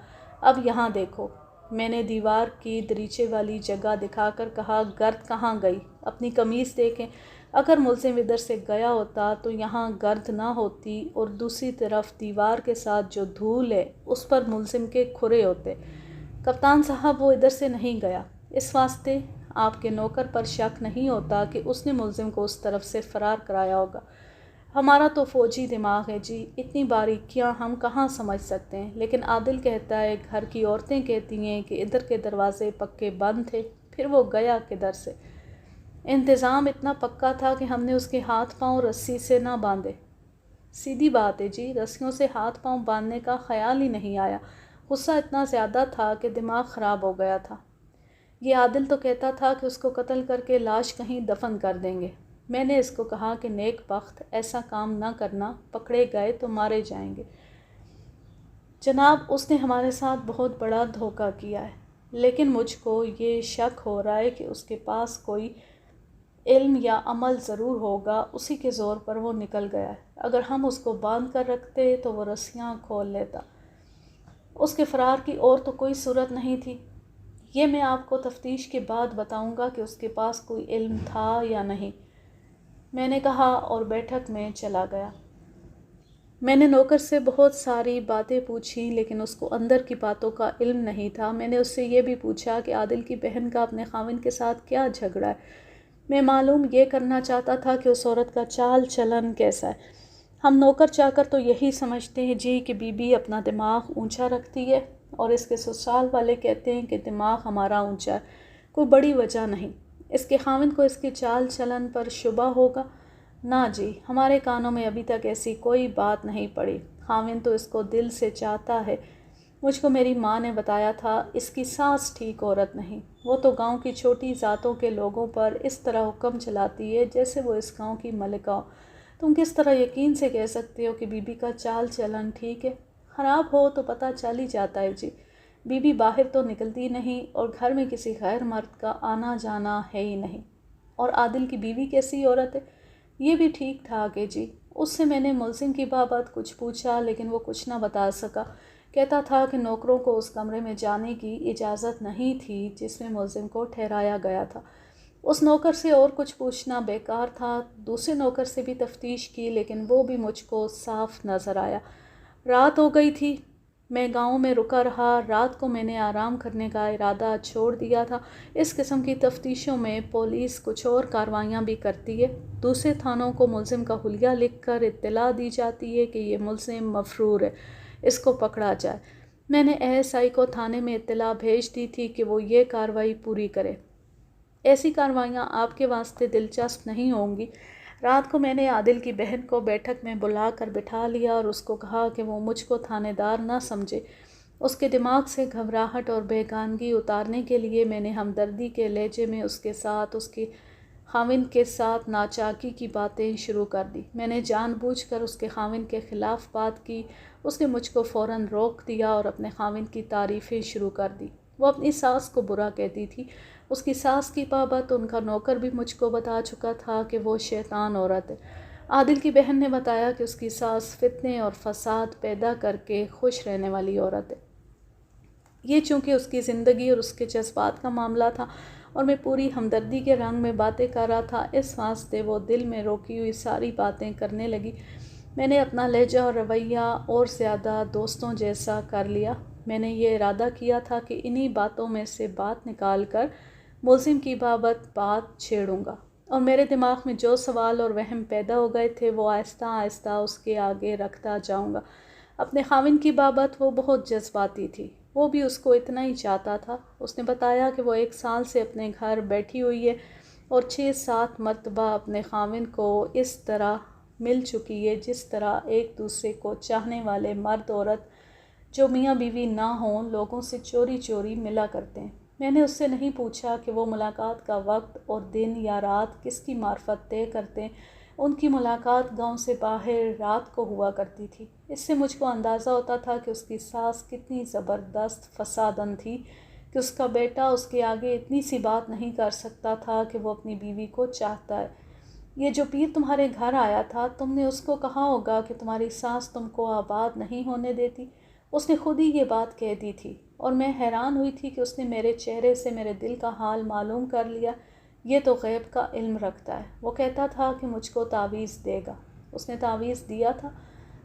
اب یہاں دیکھو۔ میں نے دیوار کی دریچے والی جگہ دکھا کر کہا، گرد کہاں گئی؟ اپنی قمیص دیکھیں۔ اگر ملزم ادھر سے گیا ہوتا تو یہاں گرد نہ ہوتی اور دوسری طرف دیوار کے ساتھ جو دھول ہے اس پر ملزم کے کھرے ہوتے۔ کپتان صاحب، وہ ادھر سے نہیں گیا۔ اس واسطے آپ کے نوکر پر شک نہیں ہوتا کہ اس نے ملزم کو اس طرف سے فرار کرایا ہوگا۔ ہمارا تو فوجی دماغ ہے جی، اتنی باریکیاں ہم کہاں سمجھ سکتے ہیں۔ لیکن عادل کہتا ہے، گھر کی عورتیں کہتی ہیں کہ ادھر کے دروازے پکے بند تھے، پھر وہ گیا کدھر سے؟ انتظام اتنا پکا تھا کہ ہم نے اس کے ہاتھ پاؤں رسی سے نہ باندھے۔ سیدھی بات ہے جی، رسیوں سے ہاتھ پاؤں باندھنے کا خیال ہی نہیں آیا۔ غصہ اتنا زیادہ تھا کہ دماغ خراب ہو گیا تھا۔ یہ عادل تو کہتا تھا کہ اس کو قتل کر کے لاش کہیں دفن کر دیں گے۔ میں نے اس کو کہا کہ نیک بخت، ایسا کام نہ کرنا، پکڑے گئے تو مارے جائیں گے۔ جناب، اس نے ہمارے ساتھ بہت بڑا دھوکہ کیا ہے، لیکن مجھ کو یہ شک ہو رہا ہے کہ اس کے پاس کوئی علم یا عمل ضرور ہوگا، اسی کے زور پر وہ نکل گیا ہے۔ اگر ہم اس کو باندھ کر رکھتے تو وہ رسیاں کھول لیتا۔ اس کے فرار کی اور تو کوئی صورت نہیں تھی۔ یہ میں آپ کو تفتیش کے بعد بتاؤں گا کہ اس کے پاس کوئی علم تھا یا نہیں، میں نے کہا اور بیٹھک میں چلا گیا۔ میں نے نوکر سے بہت ساری باتیں پوچھیں لیکن اس کو اندر کی باتوں کا علم نہیں تھا۔ میں نے اس سے یہ بھی پوچھا کہ عادل کی بہن کا اپنے خاوند کے ساتھ کیا جھگڑا ہے۔ میں معلوم یہ کرنا چاہتا تھا کہ اس عورت کا چال چلن کیسا ہے۔ ہم نوکر چاکر تو یہی سمجھتے ہیں جی کہ بی بی اپنا دماغ اونچا رکھتی ہے، اور اس کے سسرال والے کہتے ہیں کہ دماغ ہمارا اونچا ہے۔ کوئی بڑی وجہ نہیں۔ اس کے خاوند کو اس کے چال چلن پر شبہ ہوگا؟ نہ جی، ہمارے کانوں میں ابھی تک ایسی کوئی بات نہیں پڑی۔ خاوند تو اس کو دل سے چاہتا ہے۔ مجھ کو میری ماں نے بتایا تھا، اس کی ساس ٹھیک عورت نہیں۔ وہ تو گاؤں کی چھوٹی ذاتوں کے لوگوں پر اس طرح حکم چلاتی ہے جیسے وہ اس گاؤں کی ملکہ ہو۔ تم کس طرح یقین سے کہہ سکتے ہو کہ بی بی کا چال چلن ٹھیک ہے؟ خراب ہو تو پتہ چل ہی جاتا ہے جی۔ بی بی باہر تو نکلتی نہیں اور گھر میں کسی غیر مرد کا آنا جانا ہے ہی نہیں۔ اور عادل کی بیوی کیسی عورت ہے؟ یہ بھی ٹھیک ٹھاک ہے جی۔ اس سے میں نے ملزم کی بابت کچھ پوچھا لیکن وہ کچھ نہ بتا سکا۔ کہتا تھا کہ نوکروں کو اس کمرے میں جانے کی اجازت نہیں تھی جس میں ملزم کو ٹھہرایا گیا تھا۔ اس نوکر سے اور کچھ پوچھنا بیکار تھا۔ دوسرے نوکر سے بھی تفتیش کی لیکن وہ بھی مجھ کو صاف نظر آیا۔ رات ہو گئی تھی۔ میں گاؤں میں رکا رہا۔ رات کو میں نے آرام کرنے کا ارادہ چھوڑ دیا تھا۔ اس قسم کی تفتیشوں میں پولیس کچھ اور کارروائیاں بھی کرتی ہے۔ دوسرے تھانوں کو ملزم کا حلیہ لکھ کر اطلاع دی جاتی ہے کہ یہ ملزم مفرور ہے، اس کو پکڑا جائے۔ میں نے ASI کو تھانے میں اطلاع بھیج دی تھی کہ وہ یہ کارروائی پوری کرے۔ ایسی کارروائیاں آپ کے واسطے دلچسپ نہیں ہوں گی۔ رات کو میں نے عادل کی بہن کو بیٹھک میں بلا کر بٹھا لیا اور اس کو کہا کہ وہ مجھ کو تھانے دار نہ سمجھے۔ اس کے دماغ سے گھبراہٹ اور بیگانگی اتارنے کے لیے میں نے ہمدردی کے لہجے میں اس کے ساتھ اس کے خاوند کے ساتھ ناچاکی کی باتیں شروع کر دی۔ میں نے جان بوجھ کر اس کے خاوند کے خلاف بات کی۔ اس نے مجھ کو فوراً روک دیا اور اپنے خاوند کی تعریفیں شروع کر دی۔ وہ اپنی ساس کو برا کہتی تھی۔ اس کی ساس کی بابت ان کا نوکر بھی مجھ کو بتا چکا تھا کہ وہ شیطان عورت ہے۔ عادل کی بہن نے بتایا کہ اس کی ساس فتنے اور فساد پیدا کر کے خوش رہنے والی عورت ہے۔ یہ چونکہ اس کی زندگی اور اس کے جذبات کا معاملہ تھا اور میں پوری ہمدردی کے رنگ میں باتیں کر رہا تھا، اس واسطے وہ دل میں روکی ہوئی ساری باتیں کرنے لگی۔ میں نے اپنا لہجہ اور رویہ اور زیادہ دوستوں جیسا کر لیا۔ میں نے یہ ارادہ کیا تھا کہ انہی باتوں میں سے بات نکال کر ملزم کی بابت بات چھیڑوں گا، اور میرے دماغ میں جو سوال اور وہم پیدا ہو گئے تھے وہ آہستہ آہستہ اس کے آگے رکھتا جاؤں گا۔ اپنے خاوند کی بابت وہ بہت جذباتی تھی۔ وہ بھی اس کو اتنا ہی چاہتا تھا۔ اس نے بتایا کہ وہ 1 سال سے اپنے گھر بیٹھی ہوئی ہے اور 6-7 مرتبہ اپنے خاوند کو اس طرح مل چکی ہے جس طرح ایک دوسرے کو چاہنے والے مرد عورت جو میاں بیوی نہ ہوں لوگوں سے چوری چوری ملا کرتے ہیں۔ میں نے اس سے نہیں پوچھا کہ وہ ملاقات کا وقت اور دن یا رات کس کی معرفت طے کرتے ہیں۔ ان کی ملاقات گاؤں سے باہر رات کو ہوا کرتی تھی۔ اس سے مجھ کو اندازہ ہوتا تھا کہ اس کی ساس کتنی زبردست فسادن تھی کہ اس کا بیٹا اس کے آگے اتنی سی بات نہیں کر سکتا تھا کہ وہ اپنی بیوی کو چاہتا ہے۔ یہ جو پیر تمہارے گھر آیا تھا تم نے اس کو کہا ہوگا کہ تمہاری ساس تم کو آباد نہیں ہونے دیتی، اس نے خود ہی یہ بات کہہ دی تھی، اور میں حیران ہوئی تھی کہ اس نے میرے چہرے سے میرے دل کا حال معلوم کر لیا۔ یہ تو غیب کا علم رکھتا ہے۔ وہ کہتا تھا کہ مجھ کو تعویذ دے گا۔ اس نے تعویذ دیا تھا؟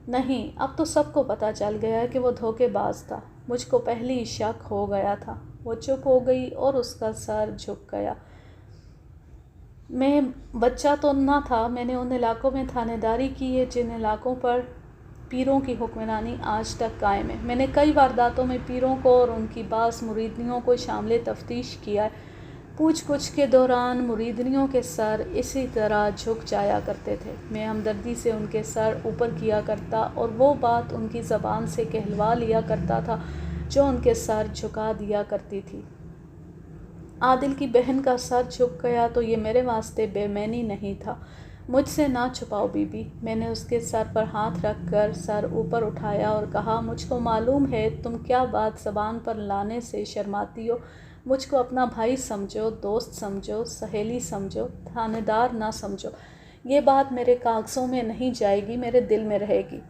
نہیں، اب تو سب کو پتہ چل گیا کہ وہ دھوکے باز تھا۔ مجھ کو پہلی شک ہو گیا تھا۔ وہ چپ ہو گئی اور اس کا سر جھک گیا۔ میں بچہ تو نہ تھا، میں نے ان علاقوں میں تھانے داری کی ہے جن علاقوں پر پیروں کی حکمرانی آج تک قائم ہے۔ میں نے کئی وارداتوں میں پیروں کو اور ان کی بعض مریدنیوں کو شامل تفتیش کیا ہے۔ پوچھ گچھ کے دوران مریدنیوں کے سر اسی طرح جھک جایا کرتے تھے۔ میں ہمدردی سے ان کے سر اوپر کیا کرتا اور وہ بات ان کی زبان سے کہلوا لیا کرتا تھا جو ان کے سر جھکا دیا کرتی تھی۔ عادل کی بہن کا سر جھک گیا تو یہ میرے واسطے بے معنی نہیں تھا۔ مجھ سے نہ چھپاؤ بی بی۔ میں نے اس کے سر پر ہاتھ رکھ کر سر اوپر اٹھایا اور کہا، مجھ کو معلوم ہے تم کیا بات زبان پر لانے سے شرماتی ہو۔ مجھ کو اپنا بھائی سمجھو، دوست سمجھو، سہیلی سمجھو، تھانے دار نہ سمجھو۔ یہ بات میرے کاغذوں میں نہیں جائے گی، میرے دل میں رہے گی۔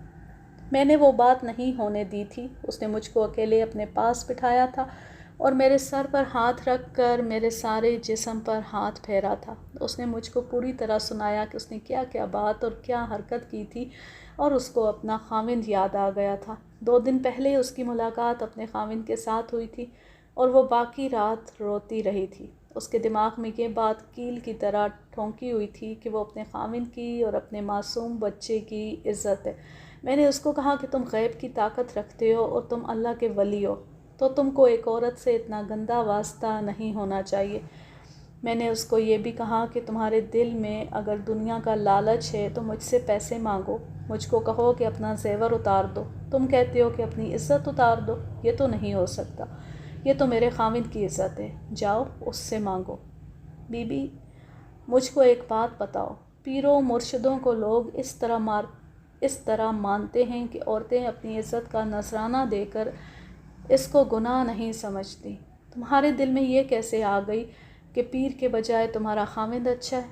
میں نے وہ بات نہیں ہونے دی تھی۔ اس نے مجھ کو اکیلے اپنے پاس بٹھایا تھا اور میرے سر پر ہاتھ رکھ کر میرے سارے جسم پر ہاتھ پھیرا تھا۔ اس نے مجھ کو پوری طرح سنایا کہ اس نے کیا کیا بات اور کیا حرکت کی تھی، اور اس کو اپنا خاوند یاد آ گیا تھا۔ 2 دن پہلے اس کی ملاقات اپنے خاوند کے ساتھ ہوئی تھی اور وہ باقی رات روتی رہی تھی۔ اس کے دماغ میں یہ بات کیل کی طرح ٹھونکی ہوئی تھی کہ وہ اپنے خاوند کی اور اپنے معصوم بچے کی عزت ہے۔ میں نے اس کو کہا کہ تم غیب کی طاقت رکھتے ہو اور تم اللہ کے ولی ہو، تو تم کو ایک عورت سے اتنا گندا واسطہ نہیں ہونا چاہیے۔ میں نے اس کو یہ بھی کہا کہ تمہارے دل میں اگر دنیا کا لالچ ہے تو مجھ سے پیسے مانگو، مجھ کو کہو کہ اپنا زیور اتار دو، تم کہتے ہو کہ اپنی عزت اتار دو، یہ تو نہیں ہو سکتا، یہ تو میرے خاوند کی عزت ہے، جاؤ اس سے مانگو۔ بی بی، مجھ کو ایک بات بتاؤ، پیروں مرشدوں کو لوگ اس طرح مانتے ہیں کہ عورتیں اپنی عزت کا نذرانہ دے کر اس کو گناہ نہیں سمجھتی۔ تمہارے دل میں یہ کیسے آ گئی کہ پیر کے بجائے تمہارا خاوند اچھا ہے؟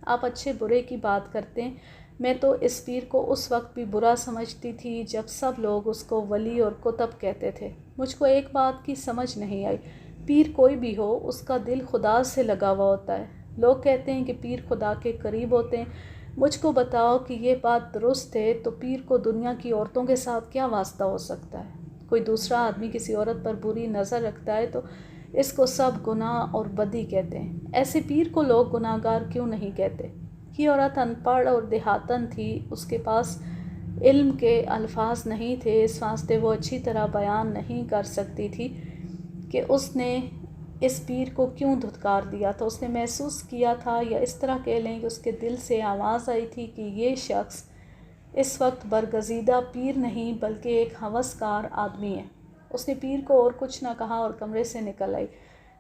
آپ اچھے برے کی بات کرتے ہیں۔ میں تو اس پیر کو اس وقت بھی برا سمجھتی تھی جب سب لوگ اس کو ولی اور قطب کہتے تھے۔ مجھ کو ایک بات کی سمجھ نہیں آئی، پیر کوئی بھی ہو اس کا دل خدا سے لگا ہوا ہوتا ہے۔ لوگ کہتے ہیں کہ پیر خدا کے قریب ہوتے ہیں۔ مجھ کو بتاؤ کہ یہ بات درست ہے تو پیر کو دنیا کی عورتوں کے ساتھ کیا واسطہ ہو سکتا ہے؟ کوئی دوسرا آدمی کسی عورت پر بری نظر رکھتا ہے تو اس کو سب گناہ اور بدی کہتے ہیں۔ ایسے پیر کو لوگ گناہ گار کیوں نہیں کہتے؟ یہ عورت ان پڑھ اور دیہاتن تھی، اس کے پاس علم کے الفاظ نہیں تھے، اس واسطے وہ اچھی طرح بیان نہیں کر سکتی تھی کہ اس نے اس پیر کو کیوں دھتکار دیا تھا۔ اس نے محسوس کیا تھا، یا اس طرح کہہ لیں کہ اس کے دل سے آواز آئی تھی کہ یہ شخص اس وقت برگزیدہ پیر نہیں بلکہ ایک ہوسکار آدمی ہے۔ اس نے پیر کو اور کچھ نہ کہا اور کمرے سے نکل آئی۔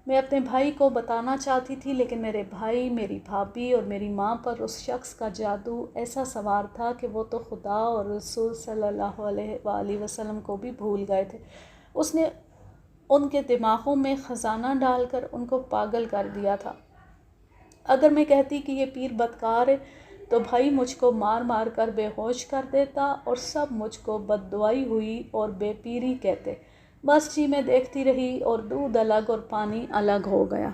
میں اپنے بھائی کو بتانا چاہتی تھی لیکن میرے بھائی، میری بھابھی اور میری ماں پر اس شخص کا جادو ایسا سوار تھا کہ وہ تو خدا اور رسول صلی اللہ علیہ وآلہ وسلم کو بھی بھول گئے تھے۔ اس نے ان کے دماغوں میں خزانہ ڈال کر ان کو پاگل کر دیا تھا۔ اگر میں کہتی کہ یہ پیر بدکار ہے تو بھائی مجھ کو مار مار کر بے ہوش کر دیتا اور سب مجھ کو بددعائی ہوئی اور بے پیری کہتے۔ بس جی میں دیکھتی رہی اور دودھ الگ اور پانی الگ ہو گیا۔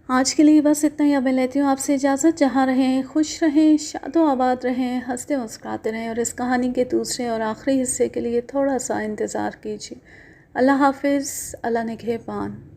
آج کے لیے بس اتنا ہی۔ اب میں لیتی ہوں آپ سے اجازت۔ جہاں رہیں خوش رہیں، شاد و آباد رہیں، ہنستے مسکراتے رہیں، اور اس کہانی کے دوسرے اور آخری حصے کے لیے تھوڑا سا انتظار کیجیے۔ اللہ حافظ، اللہ نگہبان۔